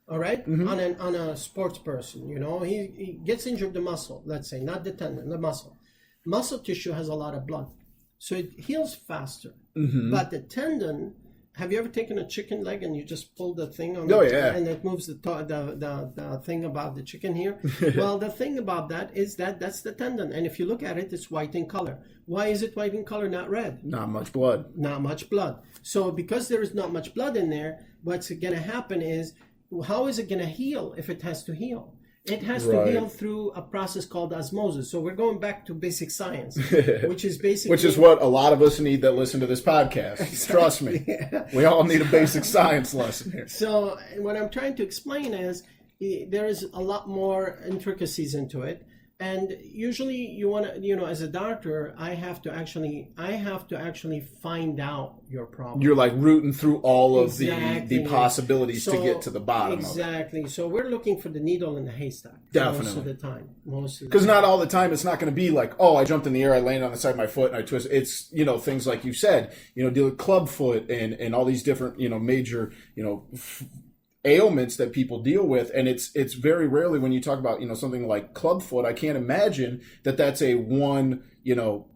all right, on a sports person, he gets injured, the muscle, let's say, not the tendon, the muscle. Muscle tissue has a lot of blood, so it heals faster. But the tendon, have you ever taken a chicken leg and you just pull the thing on and it moves the thing about the chicken here? Well, the thing about that is that's the tendon. And if you look at it, it's white in color. Why is it white in color, not red? Not much blood. Not much blood. So because there is not much blood in there, what's going to happen is, how is it going to heal if it has to heal? It has to heal through a process called osmosis. So we're going back to basic science, which is basically... Which is what a lot of us need that listen to this podcast. Exactly. Trust me. We all need a basic science lesson here. So what I'm trying to explain is there is a lot more intricacies into it. And usually you want to, as a doctor, I have to actually find out your problem. You're like rooting through all of the possibilities to get to the bottom of it. Exactly. So we're looking for the needle in the haystack. Definitely. Most of the time. Because not all the time it's not going to be like, oh, I jumped in the air, I landed on the side of my foot and I twisted. It's, things like you said, deal with club foot and all these different, major, ailments that people deal with, and it's very rarely when you talk about something like club foot, I can't imagine that's a one,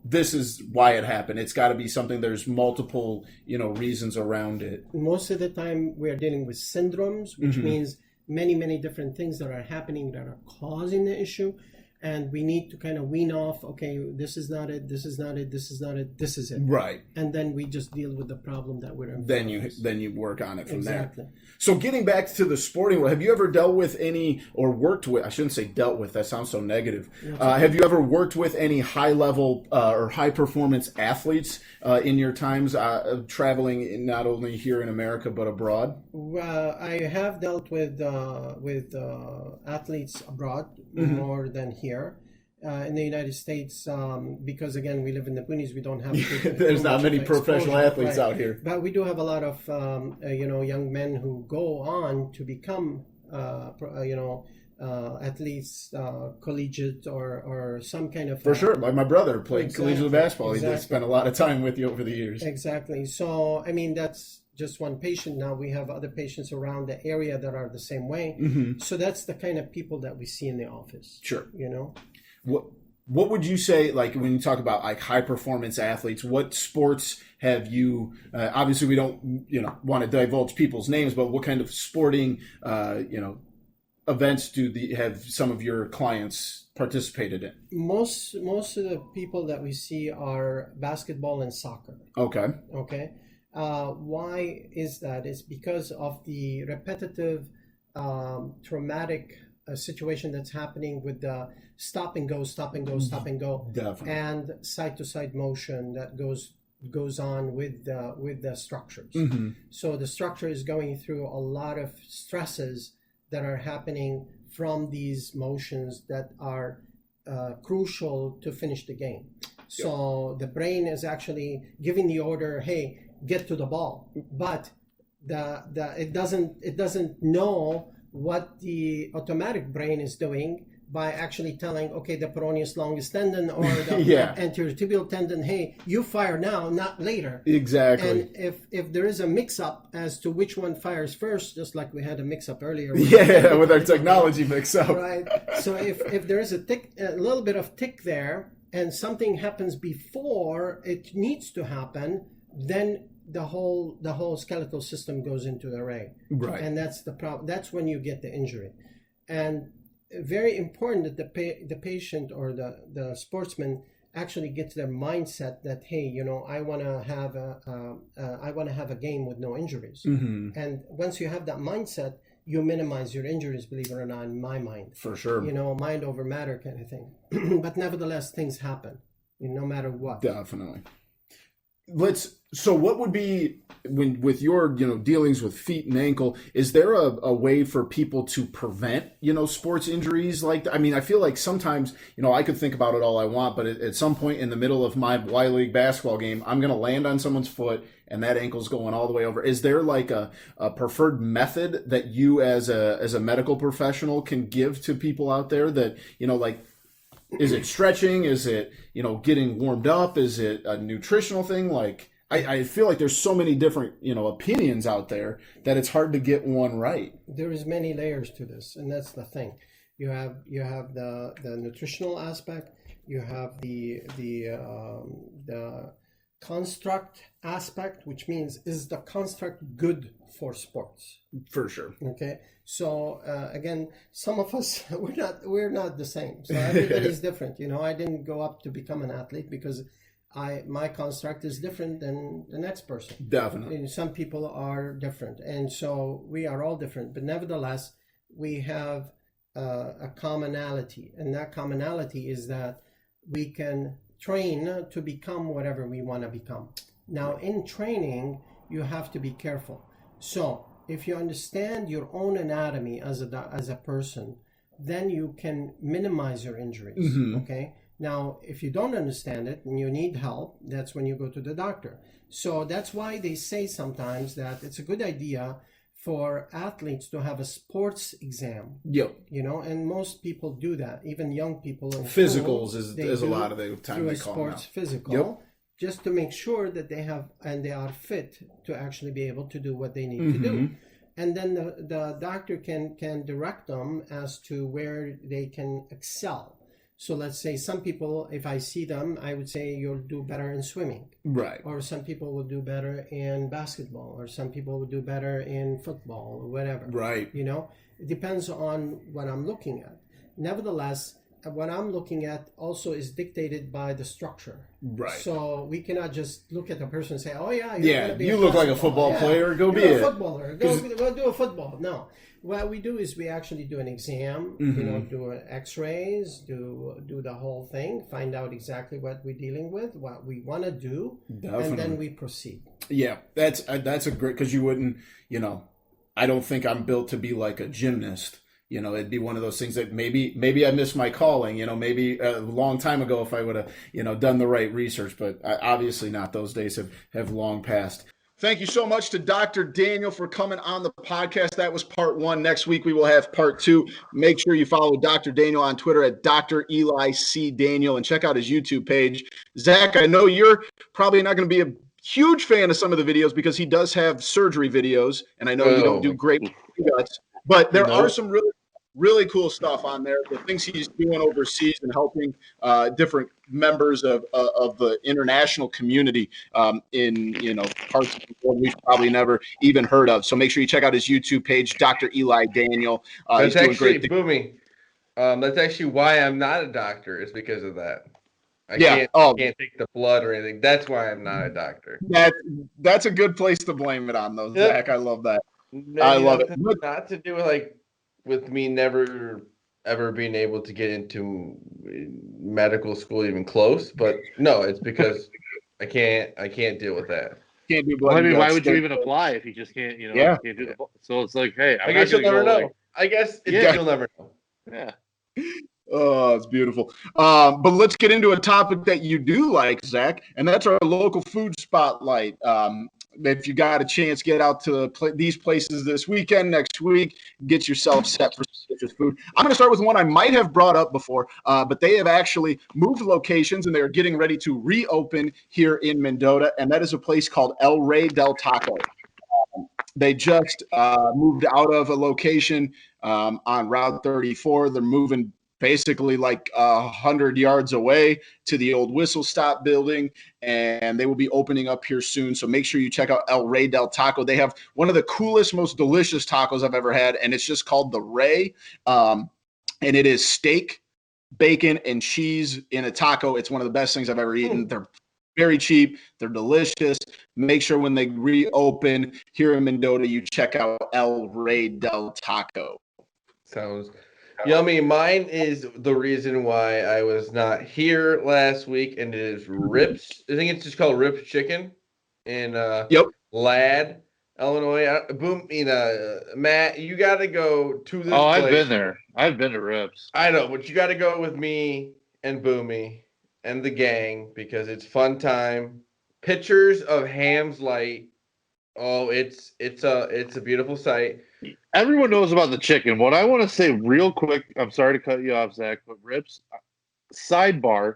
this is why it happened. It's got to be something, there's multiple reasons around it. Most of the time we are dealing with syndromes, which means many different things that are happening that are causing the issue, and we need to kind of wean off, okay, this is not it, this is not it, this is not it, this is it. Right. And then we just deal with the problem that we're in. Then you work on it from there. Exactly. So getting back to the sporting world, have you ever dealt with any, or worked with, I shouldn't say dealt with, that sounds so negative. Have you ever worked with any high level or high performance athletes in your times traveling not only here in America but abroad? Well, I have dealt with athletes abroad more than here. In the United States, because again, we live in the boonies, we don't have there's not many professional athletes out here. But we do have a lot of young men who go on to become athletes, collegiate or some kind of... For sure. Like my brother played collegiate basketball. He did spend a lot of time with you over the years. Exactly. So, that's just one patient. Now we have other patients around the area that are the same way. So that's the kind of people that we see in the office. Sure. What would you say, like when you talk about like high performance athletes, what sports have you, obviously we don't, want to divulge people's names, but what kind of sporting, events have some of your clients participated in? Most of the people that we see are basketball and soccer. Okay. Why is that? It's because of the repetitive, traumatic situation that's happening with the stop and go, Definitely. and side to side motion that goes on with the structures. So the structure is going through a lot of stresses that are happening from these motions that are crucial to finish the game. So the brain is actually giving the order, hey, get to the ball, but it doesn't know what the automatic brain is doing by actually telling, okay, the peroneus longus tendon or the anterior tibial tendon, hey, you fire now, not later. Exactly. And if there is a mix-up as to which one fires first, just like we had a mix-up earlier. With our technology mix-up. Right. So if there is a little bit of tick there and something happens before it needs to happen, then the whole skeletal system goes into array. Right. And that's the problem. That's when you get the injury. And very important that the patient or the sportsman actually gets their mindset that, hey, I want to have a game with no injuries. And once you have that mindset, you minimize your injuries, believe it or not, in my mind. For sure. Mind over matter kind of thing. But nevertheless, things happen, no matter what. Definitely. So what would be, with your dealings with feet and ankle, is there a way for people to prevent sports injuries like that? I mean, I feel like sometimes I could think about it all I want, but at some point in the middle of my Y League basketball game, I'm going to land on someone's foot and that ankle's going all the way over. Is there like a preferred method that you as a medical professional can give to people out there that Is it stretching? Is it, getting warmed up? Is it a nutritional thing? Like, I feel like there's so many different, opinions out there that it's hard to get one right. There is many layers to this, and that's the thing. You have the nutritional aspect. You have the construct aspect, which means, is the construct good for sports? For sure. Okay. So again, some of us we're not the same. So everybody's different. I didn't go up to become an athlete because my construct is different than the next person. Definitely. Some people are different, and so we are all different. But nevertheless, we have a commonality, and that commonality is that we can train to become whatever we want to become. Now, in training, you have to be careful. So, if you understand your own anatomy as a person, then you can minimize your injuries. Mm-hmm. Okay. Now, if you don't understand it and you need help, that's when you go to the doctor. So that's why they say sometimes that it's a good idea for athletes to have a sports exam. Yep. And most people do that. Even young people in physicals school, is a lot of the time through they a call sports them physical. Yep. Just to make sure that they are fit to actually be able to do what they need Mm-hmm. to do. And then the doctor can direct them as to where they can excel. So let's say some people, if I see them, I would say you'll do better in swimming. Right. Or some people will do better in basketball, or some people will do better in football, or whatever. Right. It depends on what I'm looking at. Nevertheless, what I'm looking at also is dictated by the structure. Right. So we cannot just look at the person and say, "Oh yeah, you look like a football player. Go be a it. footballer. Go do a football." No, what we do is we actually do an exam. Mm-hmm. Do X-rays, do the whole thing, find out exactly what we're dealing with, what we want to do, Definitely. and then we proceed. Yeah, that's a great, because you wouldn't, I don't think I'm built to be like a gymnast. It'd be one of those things that maybe I missed my calling, maybe a long time ago if I would have, done the right research, but obviously not. Those days have long passed. Thank you so much to Dr. Daniel for coming on the podcast. That was part 1. Next week, we will have part 2. Make sure you follow Dr. Daniel on Twitter at Dr. Elie C. Daniel and check out his YouTube page. Zach, I know you're probably not going to be a huge fan of some of the videos because he does have surgery videos, and I know you don't do great with guts, but there are some really cool stuff on there. The things he's doing overseas and helping different members of the international community in parts of the world we've probably never even heard of. So make sure you check out his YouTube page, Dr. Elie Daniel. That's actually Boomy. That's actually why I'm not a doctor. Is because of that. I can't take the blood or anything. That's why I'm not a doctor. That's a good place to blame it on, though, Yep. Zach. I love that. I love it. Not to do with me never ever being able to get into medical school even close, but no, it's because I can't deal with that. Can't do blood. Why would you even apply if you just can't? Can't do the. So it's like, hey, I guess you'll never know. I guess you'll never know. Yeah. Oh, it's beautiful. But let's get into a topic that you do like, Zach, and that's our local food spotlight. If you got a chance, get out to these places this weekend, next week, get yourself set for delicious food. I'm going to start with one I might have brought up before, but they have actually moved locations and they are getting ready to reopen here in Mendota, and that is a place called El Rey del Taco. They just moved out of a location on Route 34. They're moving basically like 100 yards away to the old Whistle Stop building, and they will be opening up here soon. So make sure you check out El Rey del Taco. They have one of the coolest, most delicious tacos I've ever had, and it's just called the Rey, and it is steak, bacon, and cheese in a taco. It's one of the best things I've ever eaten. They're very cheap. They're delicious. Make sure when they reopen here in Mendota, you check out El Rey del Taco. Sounds yummy. Mine is the reason why I was not here last week, and it is Rips. I think it's just called Rips Chicken in Ladd, Illinois. Matt, you got to go to this place. I've been there. I've been to Rips. I know, but you got to go with me and Boomy and the gang because it's fun time. Pictures of Ham's Light. Oh, it's a beautiful sight. Everyone knows about the chicken. What I want to say real quick, I'm sorry to cut you off, Zach, but Rips, sidebar,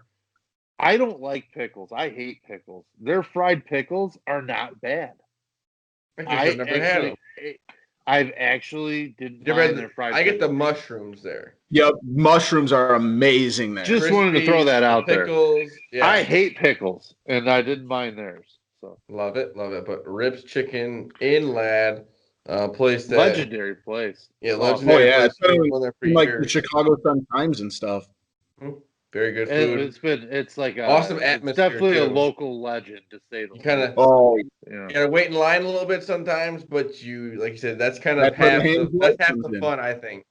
I don't like pickles. I hate pickles. Their fried pickles are not bad. I've never had them. I've actually didn't Never mind had their fried I get the pickles. mushrooms there. Yep, mushrooms are amazing there. Just wanted to throw that out there. Pickles. Yeah. I hate pickles, and I didn't mind theirs. So Love it. But Ribs Chicken in Lad, place that legendary place. Yeah, Awesome. legendary. Oh yeah, place. it's better One there for than, like years. the Chicago Sun Times and stuff. Very good food. It's like Awesome atmosphere, It's definitely a too. local legend, to say the You kind least. of Oh, you gotta wait in line a little bit sometimes, but like you said, that's kind of That's where half the hands that's half comes the in. fun, I think.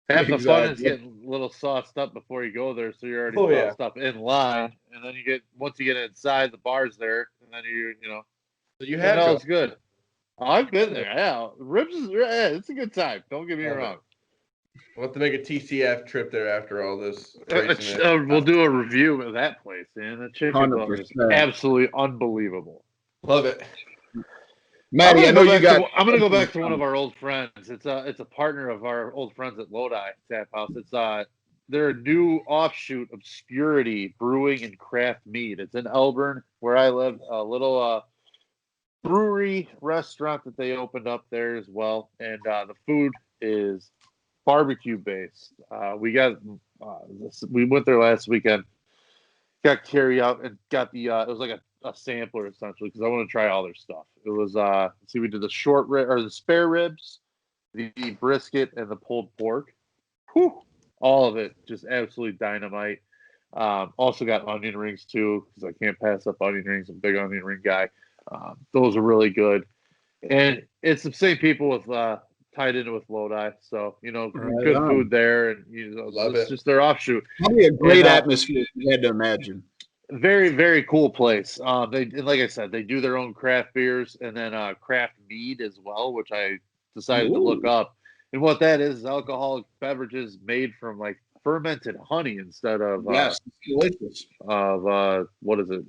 half the fun is Exactly. getting a little sauced up before you go there, so you're already sauced up in line, and then once you get inside, the bar's there, and then So you it have smells good. Oh, I've been there. Yeah, Ribs it's a good time. Don't get me wrong. We'll have to make a TCF trip there after all this craziness. We'll do a review of that place, man. The chicken butler is 100%. absolutely unbelievable. Love it. Maddie, I know you got. I'm gonna go back to one of our old friends. It's a partner of our old friends at Lodi Tap House. They're a new offshoot, Obscurity Brewing and Craft Mead. It's in Elburn, where I live. A little brewery restaurant that they opened up there as well, and the food is barbecue based. We went there last weekend, got carry out, and got the it was like a sampler essentially, because I want to try all their stuff. It was we did the short rib or the spare ribs, the brisket, and the pulled pork. Whew, all of it just absolutely dynamite. Also got onion rings too, because I can't pass up onion rings. I'm a big onion ring guy. Those are really good, and it's the same people with tied into with Lodi, so good food there, and it's just their offshoot. Probably a great atmosphere, you had to imagine. Very, very cool place. Like I said, they do their own craft beers and then craft mead as well, which I decided to look up. And what that is alcoholic beverages made from like fermented honey instead of yes, it's delicious. Of what is it?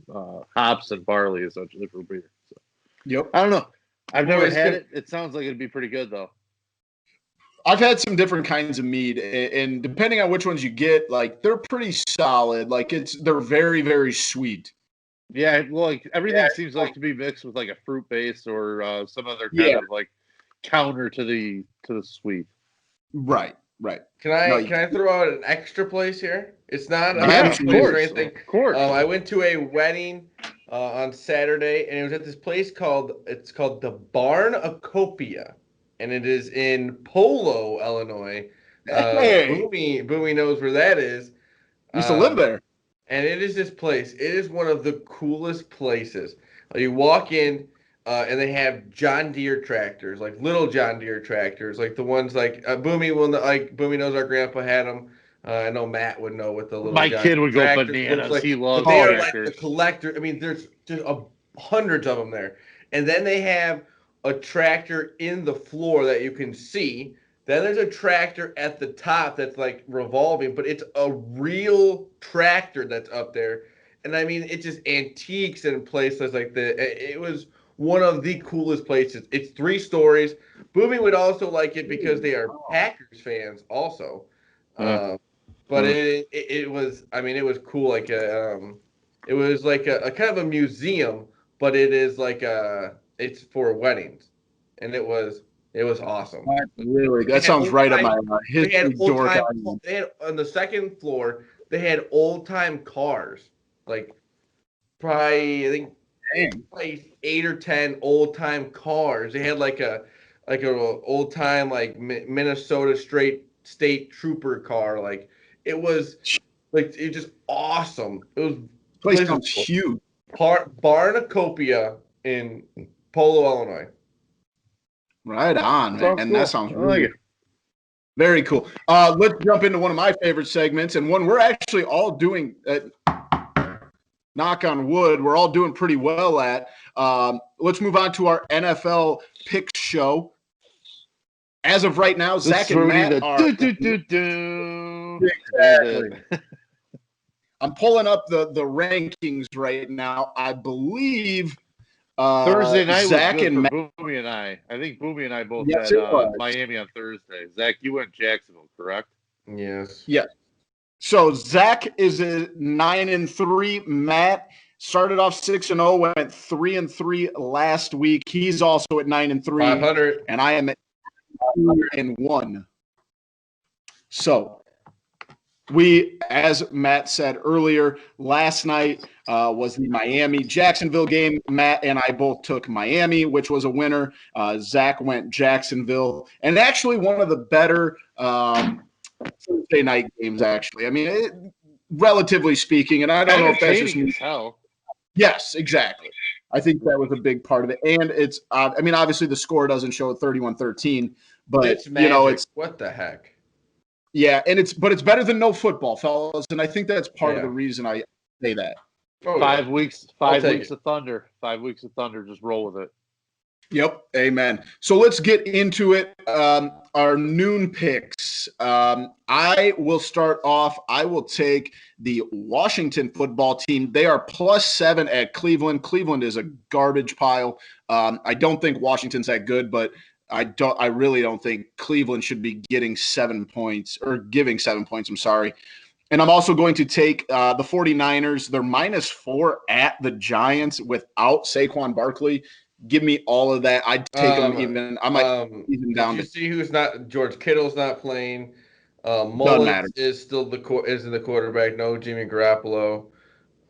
Hops and barley essentially for beer. So, yep. I don't know. I've never had it. It sounds like it'd be pretty good though. I've had some different kinds of mead, and depending on which ones you get, like they're pretty solid. Like they're very, very sweet. Yeah, well, like everything seems like to be mixed with like a fruit base or some other kind of like counter to the sweet. Right. Can I throw out an extra place here? It's not a of place course, or anything. Of course. I went to a wedding on Saturday, and it was at this place called the Barnacopia. And it is in Polo, Illinois. Boomy knows where that is. Used to live there. And it is this place. It is one of the coolest places. You walk in, and they have John Deere tractors, like little John Deere tractors, like the ones like Boomy knows our grandpa had them. I know Matt would know what the little. My John kid would Deere go bananas. like, he loves they are tractors. like the collector. I mean, there's just hundreds of them there, and then they have a tractor in the floor that you can see. Then there's a tractor at the top that's like revolving, but it's a real tractor that's up there. And I mean, it's just antiques and places like that. It was one of the coolest places. It's 3 stories. Boomy would also like it because they are Packers fans also. But it was, I mean, it was cool. Like it was like a kind of a museum, but it is like it's for weddings, and it was awesome. Really, that sounds right up my history dork. They had on the second floor. They had old time cars, like probably I think like 8 or 10 old time cars. They had like a old time like Minnesota state trooper car. Like it was just awesome. It was place sounds huge. Barnacopia in Polo, Illinois. Right on, man. And that sounds really good. Very cool. Let's jump into one of my favorite segments, and one we're actually all doing, knock on wood, we're all doing pretty well at. Let's move on to our NFL picks show. As of right now, Zach and Matt are... Exactly. I'm pulling up the rankings right now. I believe... Thursday night Zach was good and for Boomy and I. I think Boomy and I both yes, had Miami on Thursday. Zach, you went Jacksonville, correct? Yes. Yeah. So Zach is a 9-3. Matt started off 6-0, went 3-3 last week. He's also at 9-3, 500, and I am at 2-1. So we, as Matt said earlier, last night was the Miami-Jacksonville game. Matt and I both took Miami, which was a winner. Zach went Jacksonville, and actually one of the better Thursday night games, actually. I mean, relatively speaking, and I don't know if that's just me. As hell. Yes, exactly. I think that was a big part of it. And it's, I mean, obviously the score doesn't show it 31-13, but, it's what the heck? Yeah, and it's better than no football, fellas, and I think that's part of the reason I say that. Oh, 5 weeks, 5 weeks of thunder. 5 weeks of thunder. Just roll with it. Yep, amen. So let's get into it. Our noon picks. I will start off. I will take the Washington football team. They are +7 at Cleveland. Cleveland is a garbage pile. I don't think Washington's that good, but I really don't think Cleveland should be getting 7 points or giving 7 points. I'm sorry. And I'm also going to take the 49ers. They're -4 at the Giants without Saquon Barkley. Give me all of that. I'd take them even. I might even down. Did you see who's not? George Kittle's not playing. Mullins is still the quarterback. No Jimmy Garoppolo.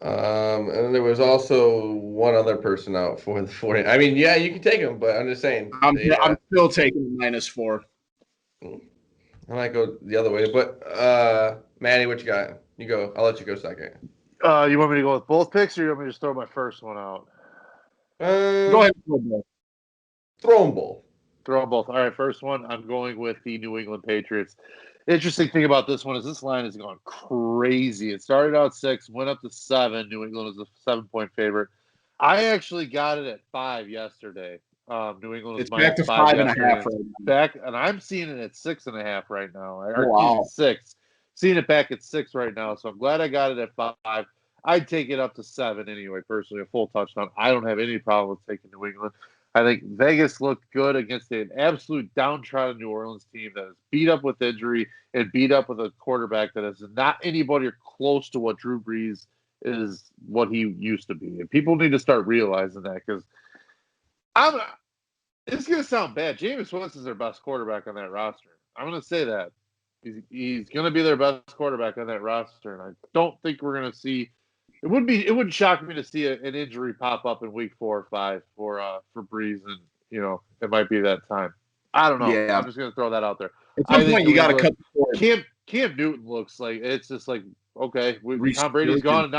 And there was also one other person out for the 40. I mean, yeah, you can take them, but I'm just saying. I'm still taking -4. I might go the other way, but Manny, what you got? You go. I'll let you go second. You want me to go with both picks, or you want me to just throw my first one out? Go ahead. Throw them both. Throw them both. All right, first one, I'm going with the New England Patriots. Interesting thing about this one is this line has gone crazy. It started out 6, went up to 7. New England was a 7-point favorite. I actually got it at 5 yesterday. New England was back to 5.5 right now. Back, and I'm seeing it at 6.5 right now. Wow. 6. Seeing it back at 6 right now. So I'm glad I got it at 5. I'd take it up to 7 anyway, personally, a full touchdown. I don't have any problem with taking New England. I think Vegas looked good against an absolute downtrodden New Orleans team that is beat up with injury and beat up with a quarterback that is not anybody close to what Drew Brees is, what he used to be. And people need to start realizing that, because it's going to sound bad. Jameis Winston is their best quarterback on that roster. I'm going to say that. He's going to be their best quarterback on that roster, and I don't think we're going to see. It wouldn't shock me to see an injury pop up in week 4 or 5 for Breeze, and it might be that time. I don't know. Yeah. I'm just gonna throw that out there. At some point, you got to cut the cord. Cam Newton looks like it's just like, okay, Tom Brady's gone, and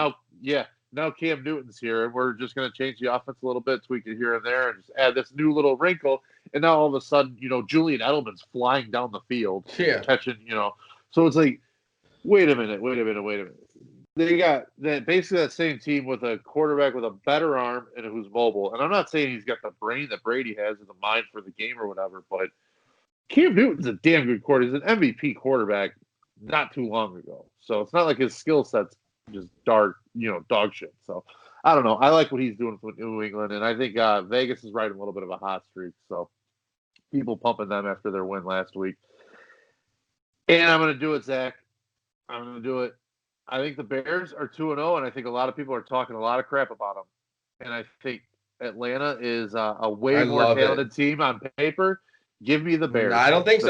now Cam Newton's here, and we're just gonna change the offense a little bit, tweak it here and there, and just add this new little wrinkle. And now all of a sudden, Julian Edelman's flying down the field, catching, So it's like, wait a minute. They got basically that same team with a quarterback with a better arm and who's mobile. And I'm not saying he's got the brain that Brady has or the mind for the game or whatever, but Cam Newton's a damn good quarterback. He's an MVP quarterback not too long ago. So it's not like his skill set's just dog shit. So I don't know. I like what he's doing with New England, and I think Vegas is riding a little bit of a hot streak. So people pumping them after their win last week. And I'm going to do it, Zach. I'm going to do it. I think the Bears are 2-0, and I think a lot of people are talking a lot of crap about them. And I think Atlanta is a way more talented team on paper. Give me the Bears. I don't think so.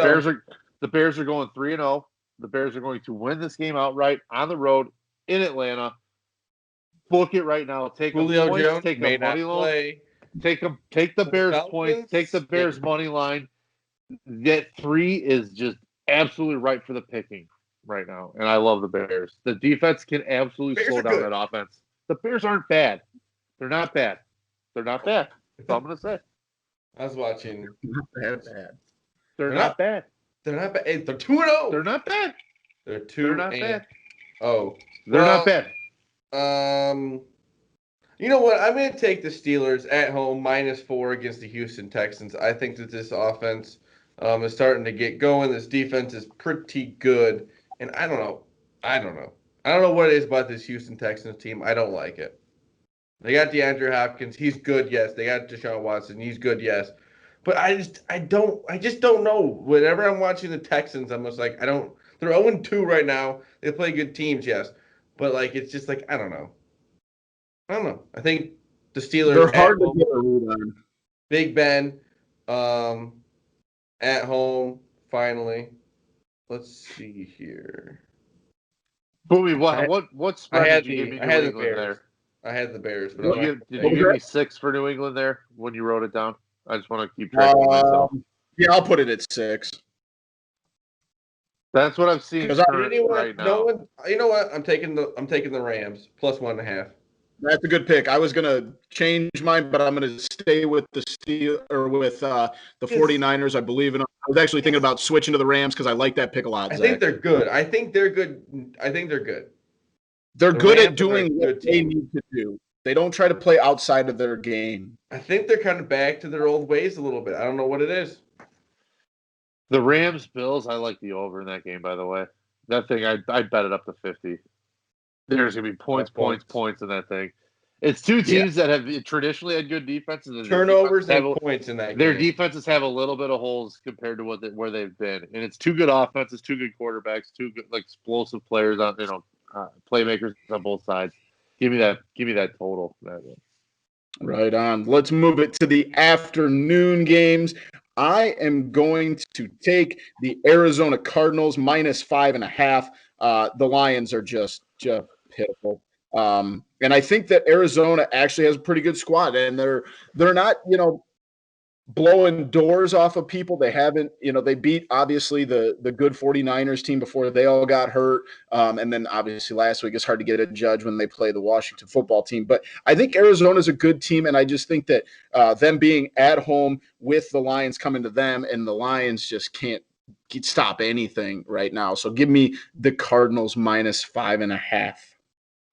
The Bears are going 3-0. The Bears are going to win this game outright on the road in Atlanta. Book it right now. Take Julio points, Jones take may a money not line. play. Take the Bears points. Take the Bears money line. That 3 is just absolutely right for the picking right now, and I love the Bears. The defense can absolutely slow down that offense. The Bears aren't bad. They're not bad. That's all I'm going to say. I was watching. They're not bad. They're not bad. Hey, they're 2-0. They're not bad. They're not bad. Oh. They're not bad. You know what? I'm going to take the Steelers at home -4 against the Houston Texans. I think that this offense is starting to get going. This defense is pretty good. And I don't know. I don't know what it is about this Houston Texans team. I don't like it. They got DeAndre Hopkins. He's good, yes. They got Deshaun Watson. He's good, yes. But I just don't know. Whenever I'm watching the Texans, I'm just like, They're 0-2 right now. They play good teams, yes, but like it's just like I don't know. I think the Steelers They're at hard to home, get a read on. Big Ben, at home finally. Let's see here. Boomy, what spread did you give me I New had the England Bears. there? I had the Bears, but Did you give me 6 for New England there when you wrote it down? I just want to keep track of myself. Yeah, I'll put it at 6. That's what I'm seeing right now. You know what? I'm taking the Rams plus 1.5. That's a good pick. I was going to change mine, but I'm going to stay with the the 49ers. I believe in them. I was actually thinking about switching to the Rams because I like that pick a lot. I think they're good. I think they're good. They're good at doing what they need to do. They don't try to play outside of their game. I think they're kind of back to their old ways a little bit. I don't know what it is. The Rams-Bills, I like the over in that game, by the way. That thing, I'd bet it up to 50. There's going to be points in that thing. It's two teams that have traditionally had good defenses. Turnovers and points in that game. Their defenses have a little bit of holes compared to where they've been. And it's two good offenses, two good quarterbacks, two good explosive players on playmakers on both sides. Give me that total. Right on. Let's move it to the afternoon games. I am going to take the Arizona Cardinals minus 5.5. The Lions are just pitiful. And I think that Arizona actually has a pretty good squad, and they're not, blowing doors off of people. They haven't, they beat obviously the good 49ers team before they all got hurt. And then obviously last week it's hard to get a judge when they play the Washington football team. But I think Arizona's a good team, and I just think that them being at home with the Lions coming to them, and the Lions just can't stop anything right now. So give me the Cardinals minus 5.5.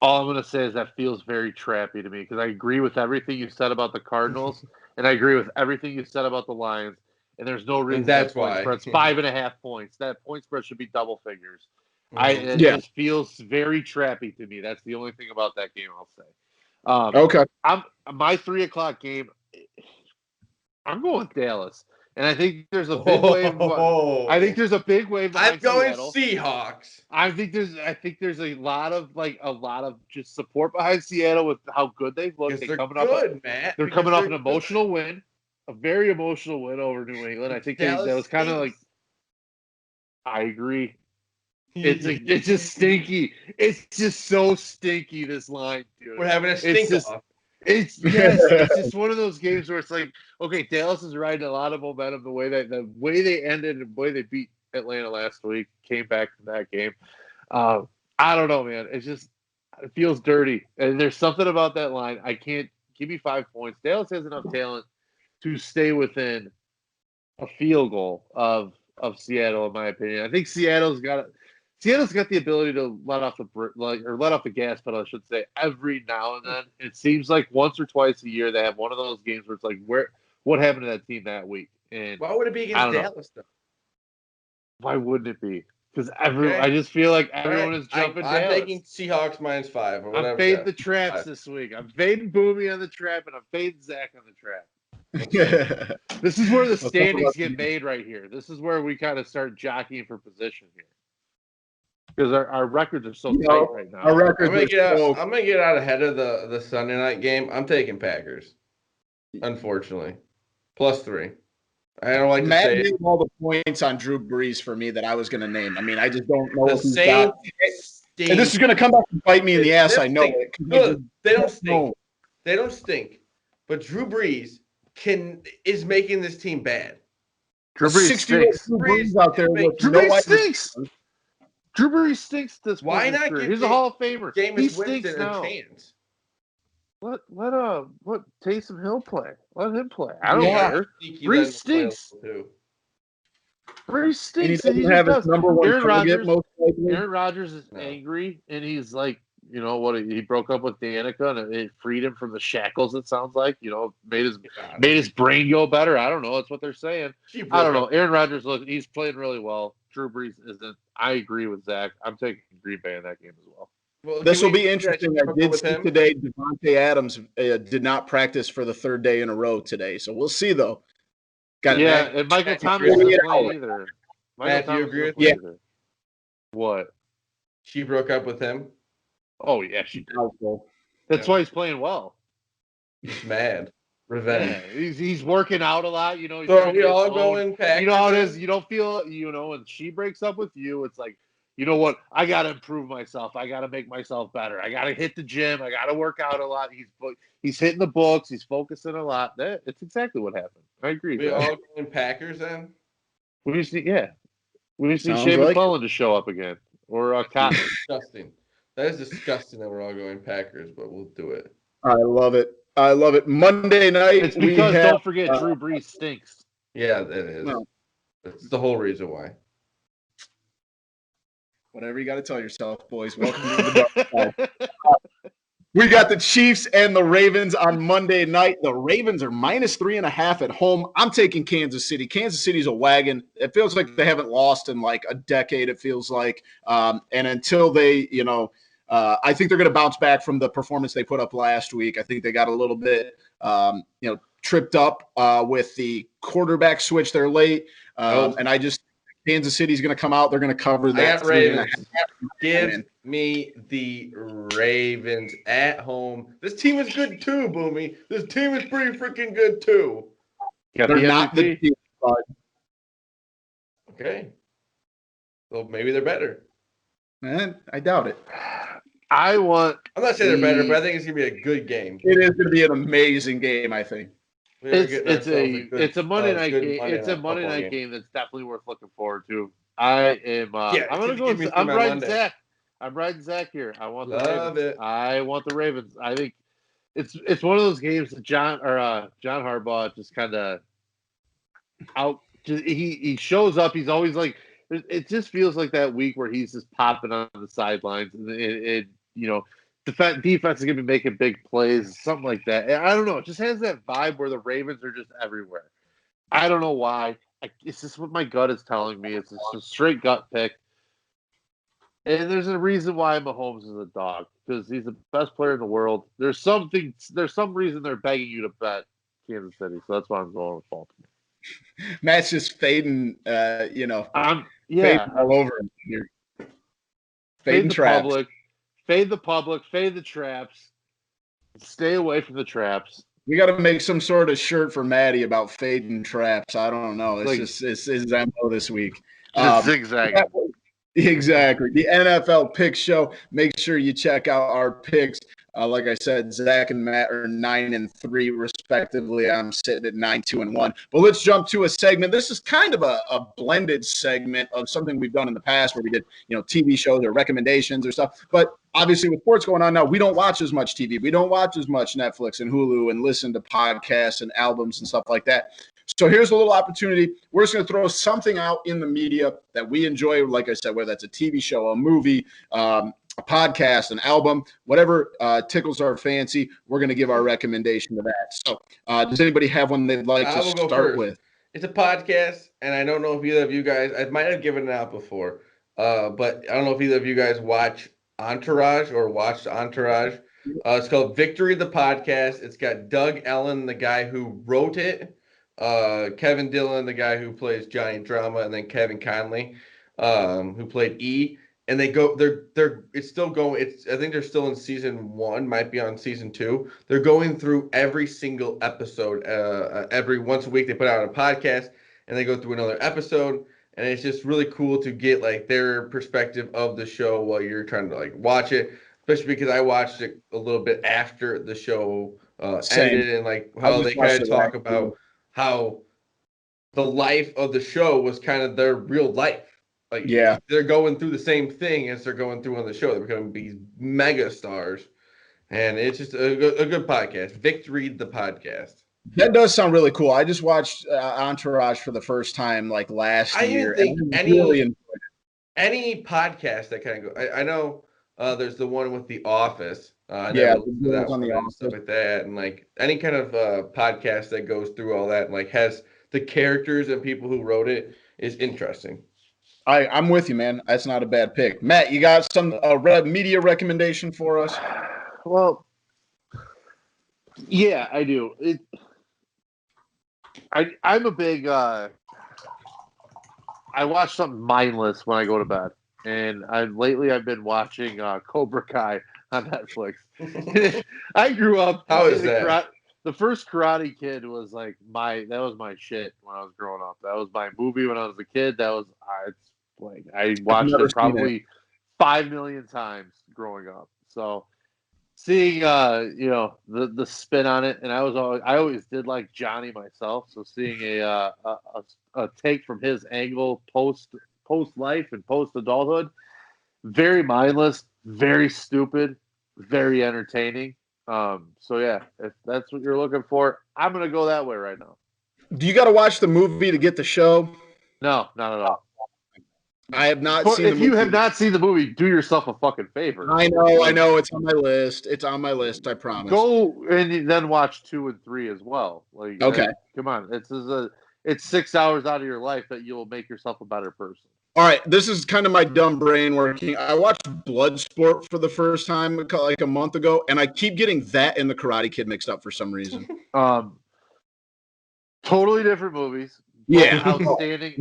All I'm going to say is that feels very trappy to me because I agree with everything you said about the Cardinals, and I agree with everything you said about the Lions. And there's no reason that's why it's 5.5 points. That point spread should be double figures. Mm-hmm. It just feels very trappy to me. That's the only thing about that game I'll say. Okay. My 3:00 game. I'm going with Dallas. And I think there's a big wave. I think there's a big wave. I'm going Seattle. Seahawks. I think there's a lot of just support behind Seattle with how good they've looked. They're coming off an emotional win, a very emotional win over New England. I think that was kind of like. I agree. It's just stinky. It's just so stinky. This line, dude. We're having a stink off. It's just one of those games where it's like, okay, Dallas is riding a lot of momentum. The way they ended and the way they beat Atlanta last week, came back from that game. I don't know, man. It feels dirty, and there's something about that line. I can't give me 5 points. Dallas has enough talent to stay within a field goal of Seattle, in my opinion. I think Seattle's got the ability to let off the gas pedal, I should say, every now and then. It seems like once or twice a year they have one of those games where it's like, what happened to that team that week? And why would it be against Dallas though? Why wouldn't it be? Because I just feel like everyone is jumping Dallas. I'm taking Seahawks minus 5 or whatever. I'm fading the traps this week. I'm fading Boomy on the trap, and I'm fading Zach on the trap. This is where the standings get made right here. This is where we kind of start jockeying for position here. Because our records are so tight right now. I'm gonna get out ahead of the Sunday night game. I'm taking Packers. Unfortunately, +3. I don't like Matt to say named all the points on Drew Brees for me that I was going to name. I mean, I just don't know. The Saints. And this is going to come back and bite me in the ass. I know it. They don't stink. They don't stink. But Drew Brees is making this team bad. Drew Brees stinks. Drew Brees out there. Drew Brees stinks. Drew Brees stinks this Why not give He's a Hall of Famer. He stinks now. Let Taysom Hill play. Let him play. I don't care. Brees stinks. Brees stinks. And he doesn't have his number one target, most likely. Aaron Rodgers is angry, and he's like, he broke up with Danica, and it freed him from the shackles. It sounds like, made his brain go better. I don't know. That's what they're saying. I don't know. Aaron Rodgers, he's playing really well. Drew Brees isn't. I agree with Zach. I'm taking Green Bay in that game as well. Well, this will be interesting. I did see today Devontae Adams did not practice for the third day in a row today. So we'll see, though. And Michael Thomas didn't play either. Matt, do you agree with me? What? She broke up with him. Oh yeah, that's why he's playing well. He's mad. Revenge. Yeah, he's working out a lot. He's So are trying to we get all toned. going Packers? You know how it is. You don't feel. When she breaks up with you, it's like, you know what? I got to improve myself. I got to make myself better. I got to hit the gym. I got to work out a lot. He's hitting the books. He's focusing a lot. It's exactly what happened. I agree. We all going Packers then? We just need Sounds Seamus like Mullen to show up again, or Cotton. Disgusting. That is disgusting that we're all going Packers, but we'll do it. I love it. Monday night. It's because don't forget Drew Brees stinks. Yeah, it is. No. That's the whole reason why. Whatever you got to tell yourself, boys. Welcome to the dark side. We got the Chiefs and the Ravens on Monday night. The Ravens are -3.5 at home. I'm taking Kansas City. Kansas City's a wagon. It feels like they haven't lost in like a decade, it feels like. And until they, I think they're going to bounce back from the performance they put up last week. I think they got a little bit, tripped up with the quarterback switch there late. And I just Kansas City's going to come out. They're going to cover that. I got Ravens. Give me the Ravens at home. This team is good too, Boomy. This team is pretty freaking good too. They're not the team. Okay. Well, maybe they're better. Man, I doubt it. I'm not saying they're better, but I think it's going to be a good game. It is going to be an amazing game, I think. It's a Monday night game. It's a Monday night game that's definitely worth looking forward to. I'm gonna go. I'm riding Zach. I'm riding Zach here. I want the Ravens. I want the Ravens. I think it's one of those games that John Harbaugh just kind of out. He shows up. He's always like. It just feels like that week where he's just popping on the sidelines, and defense is going to be making big plays, something like that. I don't know. It just has that vibe where the Ravens are just everywhere. I don't know why. It's just what my gut is telling me. It's just a straight gut pick. And there's a reason why Mahomes is a dog, because he's the best player in the world. There's some reason they're begging you to bet Kansas City, so that's why I'm going with Baltimore. Matt's just fading, fading all over him here. Fading traps. Fade the public, fade the traps. Stay away from the traps. We got to make some sort of shirt for Maddie about fading traps. I don't know. It's his MO this week. Zigzag. Exactly. The NFL Picks Show. Make sure you check out our picks. Like I said, Zach and Matt are 9-3 respectively. I'm sitting at 9-2-1. But let's jump to a segment. This is kind of a blended segment of something we've done in the past where we did, TV shows or recommendations or stuff. But obviously with sports going on now, we don't watch as much TV. We don't watch as much Netflix and Hulu and listen to podcasts and albums and stuff like that. So here's a little opportunity. We're just going to throw something out in the media that we enjoy, like I said, whether that's a TV show, a movie, a podcast, an album, whatever tickles our fancy, we're going to give our recommendation to that. So does anybody have one they'd like to start with? It's a podcast, and I don't know if either of you guys – I might have given it out before, but I don't know if either of you guys watch Entourage or watched Entourage. It's called Victory the Podcast. It's got Doug Ellen, the guy who wrote it, Kevin Dillon, the guy who plays Johnny Drama, and then Kevin Conley, who played E. And it's still going. I think they're still in season 1, might be on season 2. They're going through every single episode. Every once a week they put out a podcast and they go through another episode. And it's just really cool to get like their perspective of the show while you're trying to like watch it. Especially because I watched it a little bit after the show ended, and like how they kind of talk about how the life of the show was kind of their real life. Like, they're going through the same thing as they're going through on the show. They're becoming these mega stars. And it's just a good podcast. Victory the Podcast. That does sound really cool. I just watched Entourage for the first time like last year. I think any podcast that kind of go. I know there's the one with The Office. That on the Office, stuff like that, and like any kind of podcast that goes through all that and like has the characters and people who wrote it is interesting. I'm with you, man. That's not a bad pick. Matt, you got some media recommendation for us? Well, yeah, I do. I'm a big. I watch something mindless when I go to bed. and lately I've been watching Cobra Kai on Netflix. I grew up. How is that? The first Karate Kid was like that was my shit when I was growing up. That was my movie when I was a kid. That was it's like I watched it probably 5 million times growing up. So seeing the spin on it, and I always did like Johnny myself. So seeing a take from his angle post life and post adulthood, very mindless, very stupid, very entertaining. So yeah, if that's what you're looking for, I'm gonna go that way right now. Do you got to watch the movie to get the show? No, not at all. I have not seen the movie. If you have not seen the movie, do yourself a fucking favor. I know. It's on my list. It's on my list. I promise. Go and then watch 2 and 3 as well. Like, okay, come on. It's 6 hours out of your life that you'll make yourself a better person. All right, this is kind of my dumb brain working. I watched Bloodsport for the first time like a month ago, and I keep getting that and the Karate Kid mixed up for some reason. Totally different movies. Yeah, outstanding.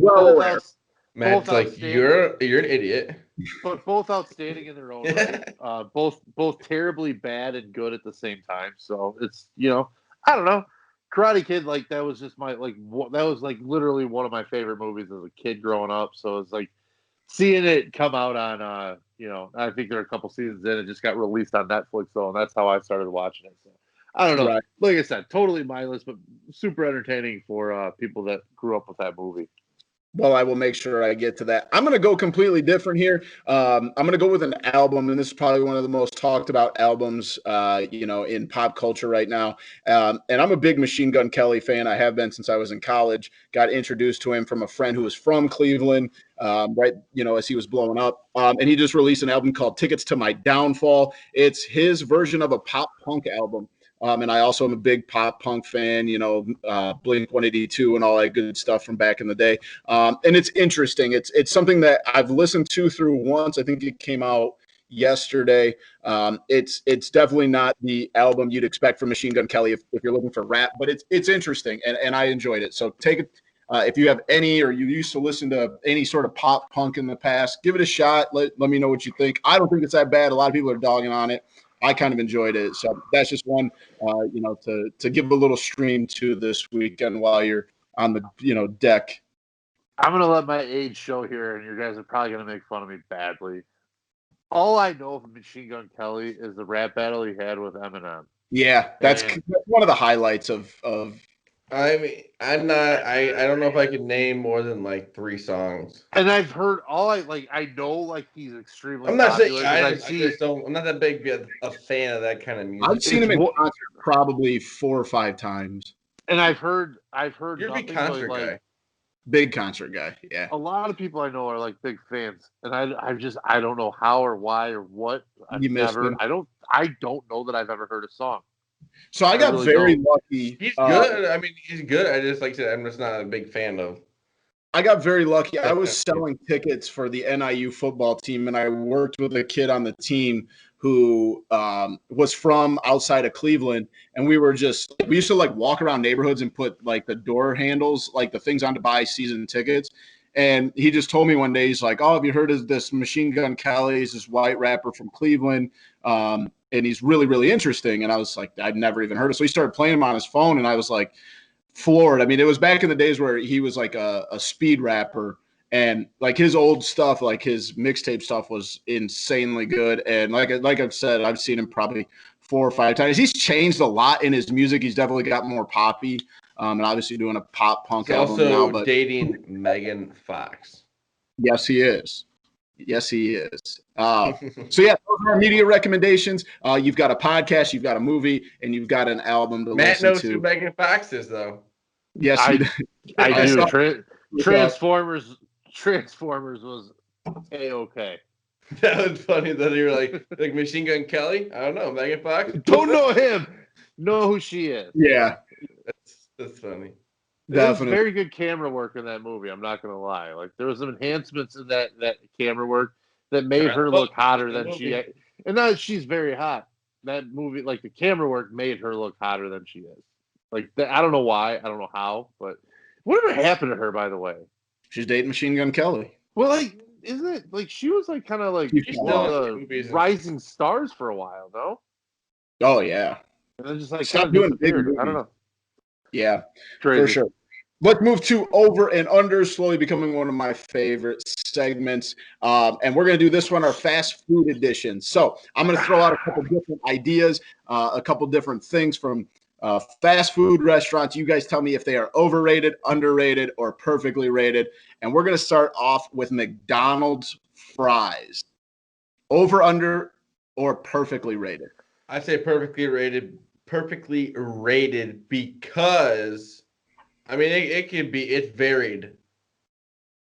Matt's like you're an idiot, but both outstanding in their own right. Both terribly bad and good at the same time. So it's I don't know. Karate Kid, like that was just that was like literally one of my favorite movies as a kid growing up. So it's like seeing it come out on I think there are a couple seasons in. It just got released on Netflix though, and that's how I started watching it. So I don't know. Right. Like I said, totally mindless, but super entertaining for people that grew up with that movie. Well, I will make sure I get to that. I'm going to go completely different here. I'm going to go with an album, and this is probably one of the most talked about albums, in pop culture right now. And I'm a big Machine Gun Kelly fan. I have been since I was in college. Got introduced to him from a friend who was from Cleveland, as he was blowing up. And he just released an album called Tickets to My Downfall. It's his version of a pop punk album. And I also am a big pop punk fan, Blink 182 and all that good stuff from back in the day. And it's interesting. It's something that I've listened to through once. I think it came out yesterday. It's definitely not the album you'd expect from Machine Gun Kelly if you're looking for rap, but it's interesting and I enjoyed it. So take it. If you have any, or you used to listen to any sort of pop punk in the past, give it a shot. Let me know what you think. I don't think it's that bad. A lot of people are dogging on it. I kind of enjoyed it. So that's just one, to give a little stream to this weekend while you're on the, deck. I'm going to let my age show here, and you guys are probably going to make fun of me badly. All I know of Machine Gun Kelly is the rap battle he had with Eminem. Yeah, that's one of the highlights of. I mean, I don't know if I could name more than like 3 songs. And I've heard I know he's extremely I'm not popular. saying I'm not that big a fan of that kind of music. I've seen him in concert probably 4 or 5 times. And I've heard you're a big concert guy. Big concert guy, yeah. A lot of people I know are big fans, and I don't know how or why or what. I don't know that I've ever heard a song. So I got very lucky. He's good. I mean, he's good. I just like I said, I'm just not a big fan of. I got very lucky. I was selling tickets for the NIU football team, and I worked with a kid on the team who was from outside of Cleveland, and we used to walk around neighborhoods and put the door handles, the things on to buy season tickets. And he just told me one day, he's like, "Oh, have you heard of this Machine Gun Kelly? He's this white rapper from Cleveland. And he's really, really interesting." And I was like, I'd never even heard of it. So he started playing him on his phone, and I was floored. I mean, it was back in the days where he was a speed rapper, and his old stuff, his mixtape stuff was insanely good. And like I've said, I've seen him probably 4 or 5 times. He's changed a lot in his music. He's definitely got more poppy, and obviously doing a pop punk album now. Also dating Megan Fox. Yes, he is. Yes, he is. So, yeah, those are our media recommendations. You've got a podcast, you've got a movie, and you've got an album to listen to. Matt knows who Megan Fox is, though. Yes, I do. Transformers was A-okay. That was funny that you were like Machine Gun Kelly? I don't know. Megan Fox? Don't know him. Know who she is. Yeah. That's funny. There was very good camera work in that movie. I'm not gonna lie. There was some enhancements in that camera work that made her look hotter than she. And now she's very hot. That movie, the camera work, made her look hotter than she is. I don't know why. I don't know how. But whatever happened to her, by the way? She's dating Machine Gun Kelly. Well, isn't it like she was like kind of like She's one still of in the movies and rising stars for a while, no? Oh yeah. And then just like Stop kind of doing big disappeared. I don't movies. know. Yeah, Crazy. for sure. Let's move to over and under, slowly becoming one of my favorite segments. And we're going to do this one, our fast food edition. So I'm going to throw out a couple different ideas, a couple different things from fast food restaurants. You guys tell me if they are overrated, underrated, or perfectly rated. And we're going to start off with McDonald's fries. Over, under, or perfectly rated? I'd say perfectly rated because I mean it can be it's varied.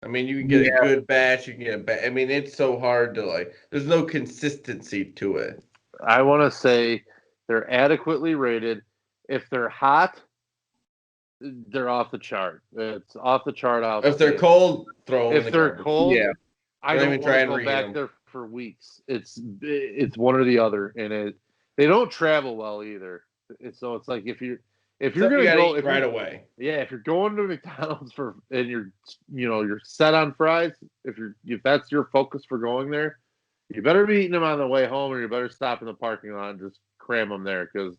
I mean you can get a good batch, you can get a bad. I mean it's so hard to like. There's no consistency to it. I want to say they're adequately rated. If they're hot, they're off the chart. It's off the chart out. If they're cold, throw them in If the they're garbage. cold, Yeah. I Don't don't even want try to and go reheat back 'em. there for weeks. It's one or the other, and they don't travel well either. So it's like if you're So gonna you gotta go eat if right you're, away. yeah, if you're going to McDonald's and you're set on fries, if that's your focus for going there, you better be eating them on the way home, or you better stop in the parking lot and just cram them there. Because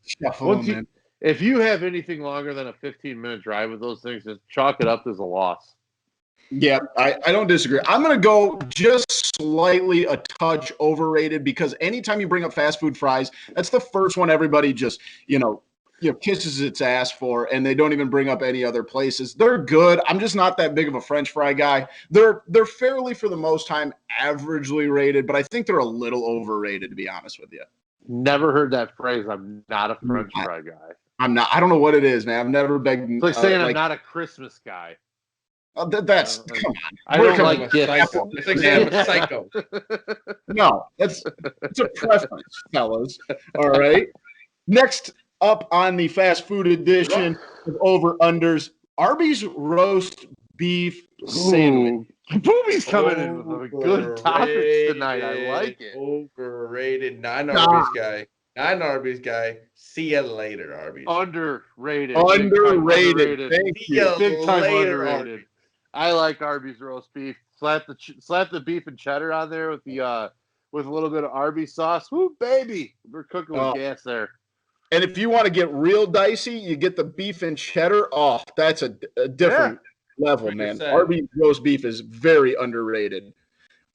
if you have anything longer than a 15-minute drive with those things, just chalk it up as a loss. Yeah, I don't disagree. I'm going to go just slightly a touch overrated because anytime you bring up fast food fries, that's the first one everybody just, kisses its ass for, and they don't even bring up any other places. They're good. I'm just not that big of a French fry guy. They're fairly, for the most time, averagely rated, but I think they're a little overrated, to be honest with you. Never heard that phrase. I'm not a French fry guy. I'm not. I don't know what it is, man. I've never begged. It's like saying I'm not a Christmas guy. That's come on. I don't like gifts. Psycho. It's like saying I'm a psycho. No, it's a preference, fellas. All right. Next up on the fast food edition of over unders, Arby's roast beef sandwich. Boomy's coming in with a good topics tonight. I like it. Overrated. Not an Arby's guy. Not an Arby's guy. See you later, Arby's. Underrated. Underrated. Thank you. Big time underrated. I like Arby's roast beef. Slap the beef and cheddar on there with a little bit of Arby's sauce. Woo, baby! We're cooking with gas there. And if you want to get real dicey, you get the beef and cheddar. Oh, that's a different level, man. Arby's roast beef is very underrated.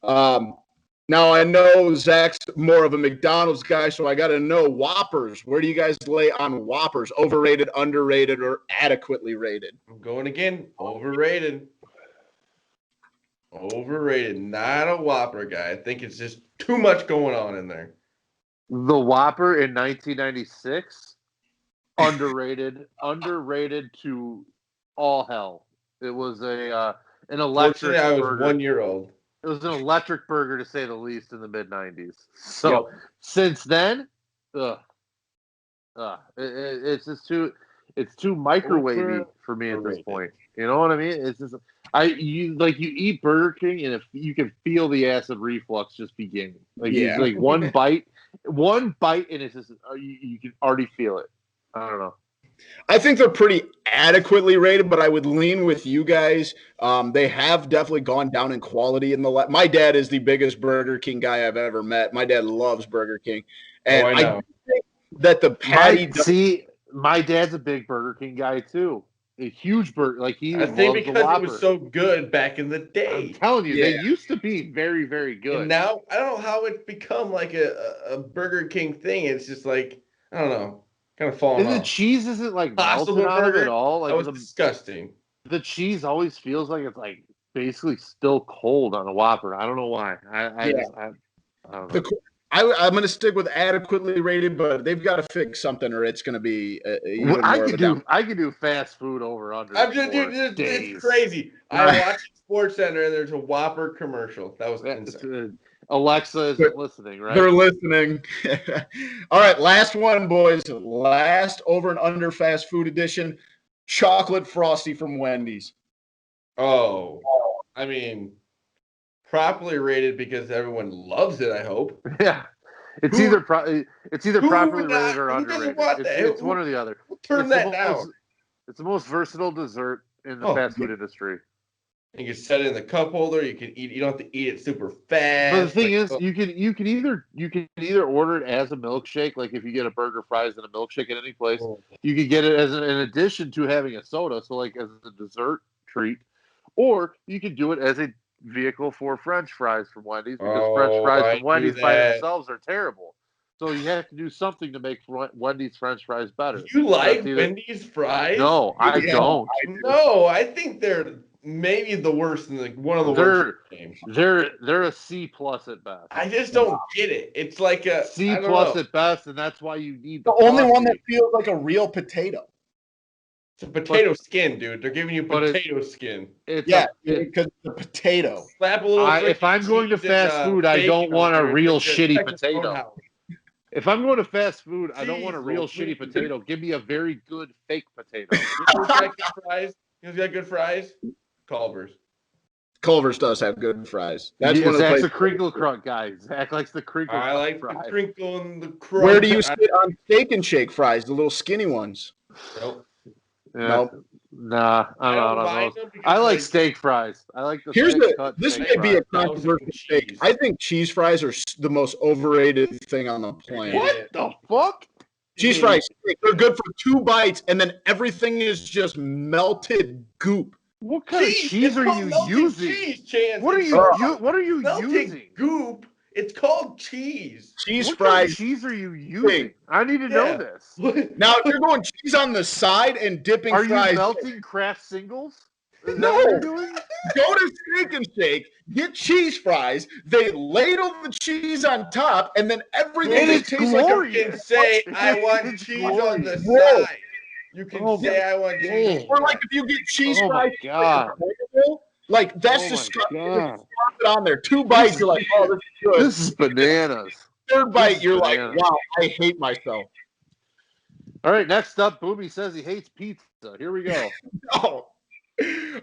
Now I know Zach's more of a McDonald's guy, so I got to know Whoppers. Where do you guys lay on Whoppers? Overrated, underrated, or adequately rated? I'm going again. Overrated. Overrated. Not a Whopper guy. I think it's just too much going on in there. The Whopper in 1996, underrated to all hell. It was an electric. I was burger. 1 year old. It was an electric burger, to say the least, in the mid 90s. So since then, it's just too microwavy for me at this point. You know what I mean? It's just you eat Burger King, and if you can feel the acid reflux just beginning. It's like one bite, and it's just you can already feel it. I don't know. I think they're pretty adequately rated, but I would lean with you guys. They have definitely gone down in quality in the my dad is the biggest Burger King guy I've ever met. My dad loves Burger King. And I know. think that the patty my dad's a big Burger King guy too. A huge burger, I think because it was so good back in the day. I'm telling you, they used to be very, very good. And now I don't know how it's become like a Burger King thing. It's just like I don't know, kind of falling off. The cheese isn't like Possible melted out of burger it all. That was disgusting. The cheese always feels like it's like basically still cold on a Whopper. I don't know why. I don't know. I'm going to stick with adequately rated, but they've got to fix something, or it's going to be even I more could do fast food over under. It's crazy. I watched SportsCenter and there's a Whopper commercial. That was insane. Alexa isn't listening, right? They're listening. All right, last one, boys. Last over and under fast food edition, chocolate frosty from Wendy's. Oh, I mean, properly rated because everyone loves it. I hope. Yeah, it's either properly rated or underrated. It's one or the other. Turn that down. It's the most versatile dessert in the fast food industry. You can set it in the cup holder. You can eat. You don't have to eat it super fast. But the thing is, you can either order it as a milkshake, like if you get a burger, fries, and a milkshake at any place. You could get it as in addition to having a soda, so like as a dessert treat, or you could do it as a vehicle for French fries from Wendy's because French fries from Wendy's by themselves are terrible. So you have to do something to make Wendy's French fries better. You like Wendy's fries? No, I don't. No, I think they're maybe the worst in one of the worst games. They're a C+ at best. I just don't get it. It's like a C+ at best, and that's why you need the only one that feels like a real potato. It's a potato skin, dude. They're giving you potato skin. Because the potato. Slap a little. If I'm going to fast food, I don't want a real shitty potato. If I'm going to fast food, I don't want a real shitty potato. Give me a very good fake potato. You know got good fries? You know got good fries? Culver's. Culver's does have good fries. That's one of Zach's a crinkle crunk guy. Zach likes the crinkle. I like fries. the crinkle and the crunk. Where do you sit on Steak and Shake fries? The little skinny ones. Nope. Yeah. Nope. Nah, I don't know. I like steak fries. I like the. This may be a controversial take. I think cheese fries are the most overrated thing on the planet. What the fuck? Cheese fries, they're good for 2 bites, and then everything is just melted goop. What kind of cheese are you using? What are you using? Goop. It's called cheese. Cheese what fries. Kind of cheese are you using? I need to know this. Now, if you're going cheese on the side and dipping fries. Are you melting Kraft Singles? Is no. That what you're doing? Go to Steak and Shake, get cheese fries. They ladle the cheese on top, and then everything tastes glorious. like You can say, I want cheese on the side. You can say, I want cheese. Or like if you get cheese fries. Like that's disgusting. It on there. 2 bites, you're like, oh, this is good. This is bananas. 3rd bite, you're like, wow, I hate myself. All right, next up, Boomy says he hates pizza. Here we go. Oh.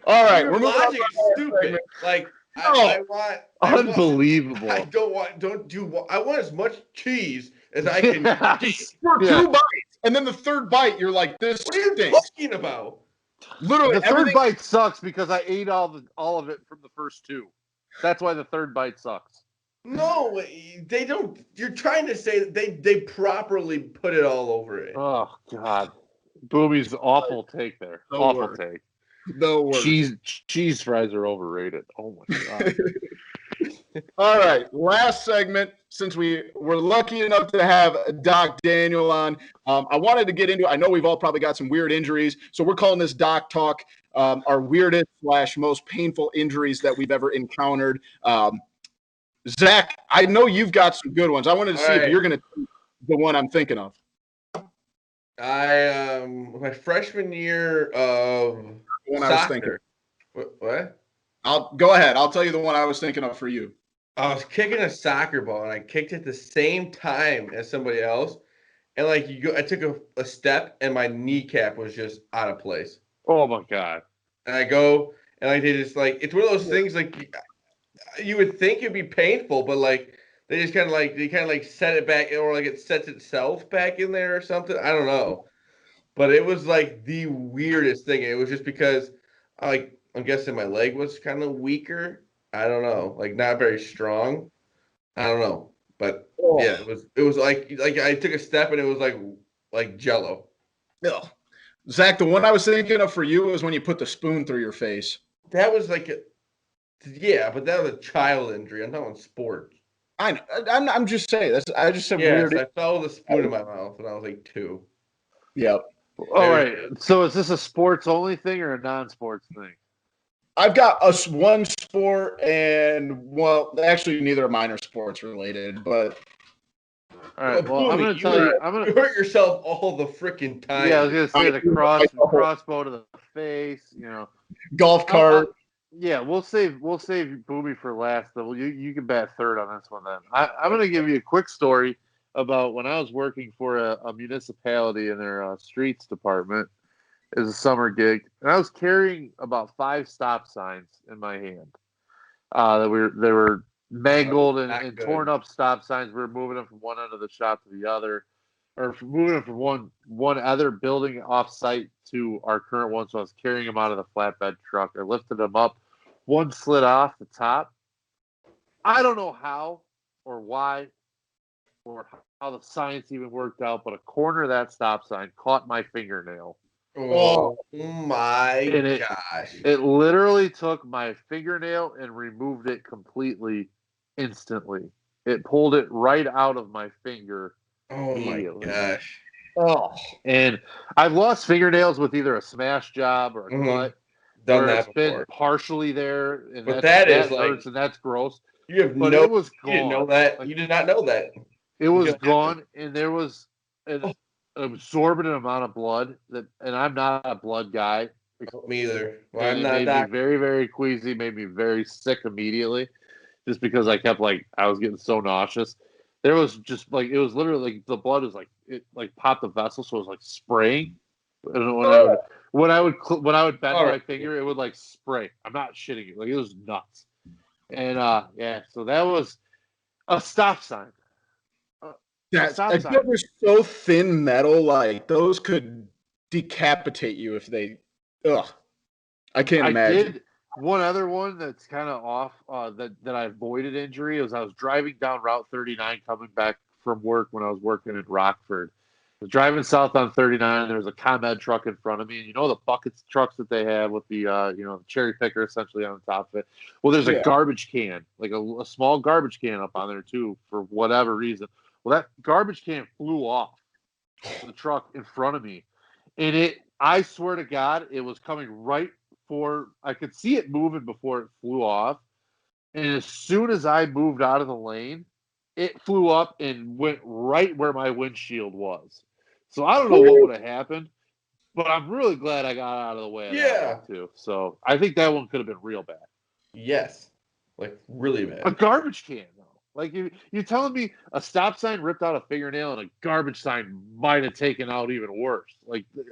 All right, we're moving on. Stupid. Like I want. Unbelievable. I want as much cheese as I can eat. For 2 bites, and then the 3rd bite, you're like, this. What are you talking about? Literally, the 3rd bite sucks because I ate all of it from the first 2. That's why the 3rd bite sucks. No, they don't. You're trying to say that they properly put it all over it. Oh God, Boomy's awful take there. Awful take. No words. Cheese fries are overrated. Oh my God. All right, last segment. Since we were lucky enough to have Doc Daniel on, I wanted to get into. I know we've all probably got some weird injuries, so we're calling this Doc Talk. Our weirdest / most painful injuries that we've ever encountered. Zach, I know you've got some good ones. I wanted to see if you're going to take the one I'm thinking of. My freshman year of one soccer. I was thinking. What? I'll go ahead. I'll tell you the one I was thinking of for you. I was kicking a soccer ball and I kicked it the same time as somebody else, and I took a step and my kneecap was just out of place. Oh my God! And I go and they just it's one of those things you would think it'd be painful, but they just kind of set it back, or it sets itself back in there or something. I don't know, but it was the weirdest thing. It was just because I'm guessing my leg was kind of weaker. I don't know, not very strong. I don't know, but yeah, it was like I took a step and it was like Jello. Ugh. Zach, the one I was thinking of for you was when you put the spoon through your face. That was but that was a child injury. I'm not on sports. I know. I'm just saying. I just said weird. I fell with a spoon in my mouth when I was 2. Yep. All right. So is this a sports only thing or a non-sports thing? I've got one sport and, well, actually neither of mine are sports related, but. All right, well, I'm going to tell you. You hurt yourself all the freaking time. Yeah, I was going to say the crossbow to the face, you know. Golf cart. Yeah, we'll save Boomy for last, though. You can bat third on this one then. I'm going to give you a quick story about when I was working for a municipality in their streets department. It was a summer gig, and I was carrying about 5 stop signs in my hand. They were mangled and torn up stop signs. We were moving them from one end of the shop to the other, or moving them from one other building off site to our current one. So I was carrying them out of the flatbed truck. I lifted them up, one slid off the top. I don't know how or why or how the science even worked out, but a corner of that stop sign caught my fingernail. Oh my And gosh. it literally took my fingernail and removed it completely instantly. It pulled it right out of my finger Oh my immediately. gosh. Oh, And I've lost fingernails with either a smash job or a cut Done where that it's before. been partially there, and But that is hurts and that's gross. you have But no. it was You didn't know gone. that. Like, you did not know that. it was gonna gone, and there was an absorbent amount of blood and I'm not a blood guy. Me either. Well, And I'm it not made that. me very, very queasy, made me very sick immediately, just because I kept I was getting so nauseous. There was just it was literally the blood was it popped the vessel, so it was spraying. And when I would bend my finger, it would spray. I'm not shitting you, it was nuts. And so that was a stop sign. They're so thin metal, those could decapitate you if they. Ugh, I can't imagine. I did one other one that's kind of off that I avoided injury. I was driving down Route 39 coming back from work when I was working in Rockford. I was driving south on 39, and there was a ComEd truck in front of me. And the buckets trucks that they have with the the cherry picker essentially on the top of it. Well, there's a garbage can, a small garbage can up on there too, for whatever reason. Well, that garbage can flew off the truck in front of me, and I swear to God, it was coming right for. I could see it moving before it flew off, and as soon as I moved out of the lane, it flew up and went right where my windshield was. So I don't know what would have happened, but I'm really glad I got out of the way of that one too. So I think that one could have been real bad. Yes, really bad. A garbage can though. You're telling me a stop sign ripped out a fingernail and a garbage sign might have taken out even worse.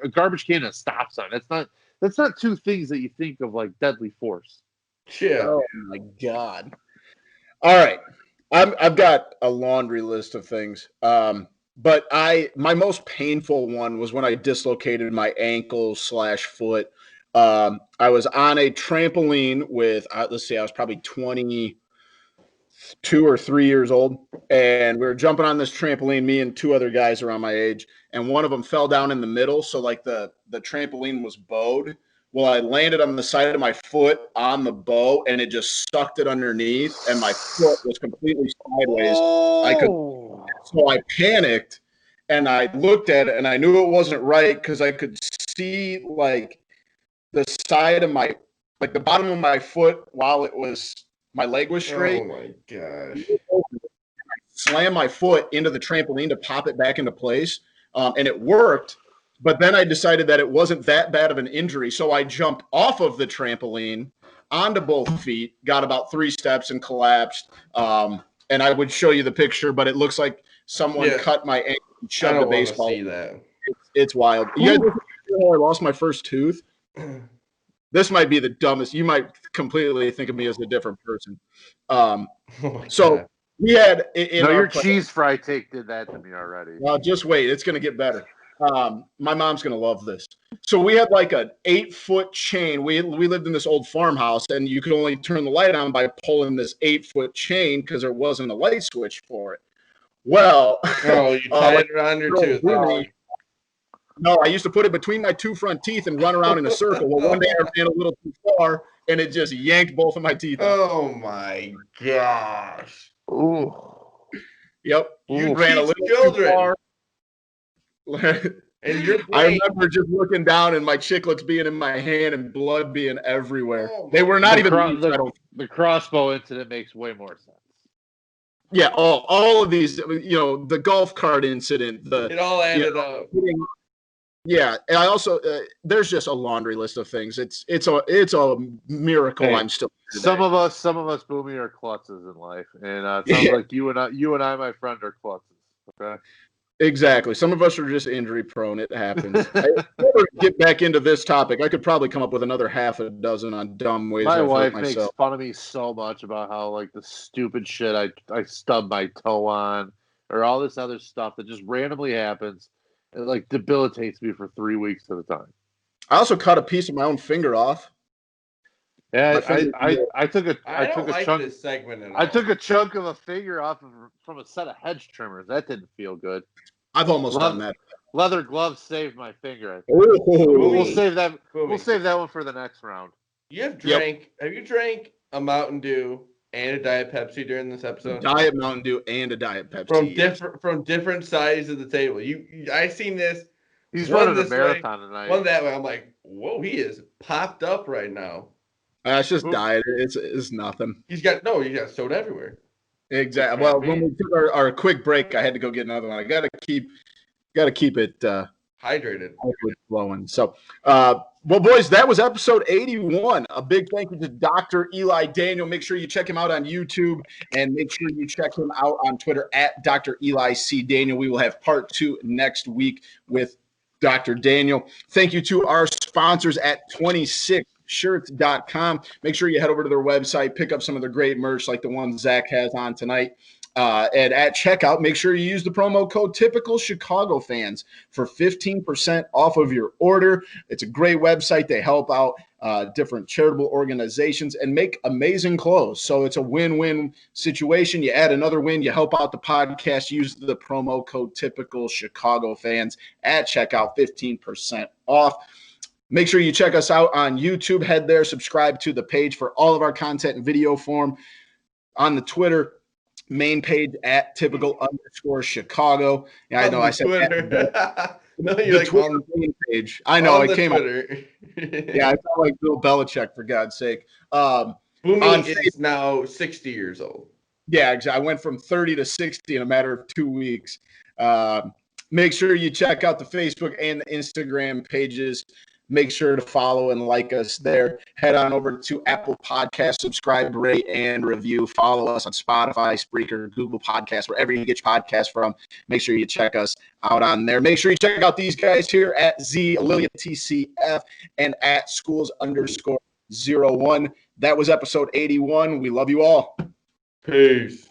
A garbage can and a stop sign. That's not two things that you think of deadly force. Yeah. Oh my God. All right. I've got a laundry list of things. But my most painful one was when I dislocated my ankle/foot. I was on a trampoline with, let's see, I was probably 22 or 3 years old, and we were jumping on this trampoline, me and two other guys around my age, and one of them fell down in the middle, so the trampoline was bowed. Well, I landed on the side of my foot on the bow, and it just sucked it underneath, and my foot was completely sideways. So I panicked, and I looked at it, and I knew it wasn't right because I could see the side of the bottom of my foot while my leg was straight. Oh my gosh! Slam my foot into the trampoline to pop it back into place, and it worked. But then I decided that it wasn't that bad of an injury, so I jumped off of the trampoline onto both feet, got about 3 steps, and collapsed. And I would show you the picture, but it looks like someone cut my ankle and shoved a baseball. I don't want to see that. It's wild. You guys know I lost my first tooth? This might be the dumbest. You might completely think of me as a different person. So we had your cheese fry take did that to me already. Well, just wait. It's going to get better. My mom's going to love this. So we had an 8-foot chain. We lived in this old farmhouse, and you could only turn the light on by pulling this 8-foot chain because there wasn't a light switch for it. Well, you tied it around your tooth. No, I used to put it between my 2 front teeth and run around in a circle. Well, one day I ran a little too far, and it just yanked both of my teeth out. Oh my gosh! Ooh. Yep. You ran a little too far. And I remember just looking down and my chiclets being in my hand and blood being everywhere. They were not even the crossbow incident makes way more sense. Yeah, all of these, the golf cart incident, it all added up. Yeah, and I also there's just a laundry list of things. It's a miracle. Hey, I'm still here some of us, Boomy, are klutzes in life, and it sounds like you and I, my friend, are klutzes. Okay. Exactly. Some of us are just injury prone. It happens. Get back into this topic. I could probably come up with another half a dozen on dumb ways. My wife makes fun of me so much about how the stupid shit I stubbed my toe on, or all this other stuff that just randomly happens. It debilitates me for 3 weeks at a time. I also cut a piece of my own finger off. Yeah, My finger- I took a I don't took a like chunk. this segment at all. I took a chunk of a finger off from a set of hedge trimmers. That didn't feel good. I've almost done that. Leather gloves saved my finger. I think. Oh, We'll save that. Boomy. We'll save that one for the next round. Have you drank a Mountain Dew and a Diet Pepsi during this episode? Diet Mountain Dew and a Diet Pepsi. From different sides of the table. I seen this. He's one running a this marathon way, tonight. one that way. I'm like, whoa, he is popped up right now. It's just diet. It's nothing. He's got soda everywhere. Exactly. Well, when we took our quick break, I had to go get another one. I gotta keep it hydrated, flowing. So, well, boys, that was episode 81. A big thank you to Dr. Elie Daniel. Make sure you check him out on YouTube and make sure you check him out on Twitter at Dr. Elie C. Daniel. We will have part 2 next week with Dr. Daniel. Thank you to our sponsors at 26shirts.com. Make sure you head over to their website, pick up some of their great merch like the one Zach has on tonight. And at checkout, make sure you use the promo code Typical Chicago Fans for 15% off of your order. It's a great website. They help out different charitable organizations and make amazing clothes. So it's a win-win situation. You add another win, you help out the podcast. Use the promo code Typical Chicago Fans at checkout, 15% off. Make sure you check us out on YouTube. Head there, subscribe to the page for all of our content in video form. On the Twitter main page at typical_Chicago. Yeah, I know I said Twitter. No, you're like Twitter main page. I know it came Twitter. Yeah, I felt like Bill Belichick, for God's sake. Boomy is now 60 years old. Yeah, exactly. I went from 30 to 60 in a matter of 2 weeks. Make sure you check out the Facebook and the Instagram pages. Make sure to follow and like us there. Head on over to Apple Podcasts, subscribe, rate, and review. Follow us on Spotify, Spreaker, Google Podcasts, wherever you get your podcasts from. Make sure you check us out on there. Make sure you check out these guys here at Lilia TCF and at schools_01. That was episode 81. We love you all. Peace.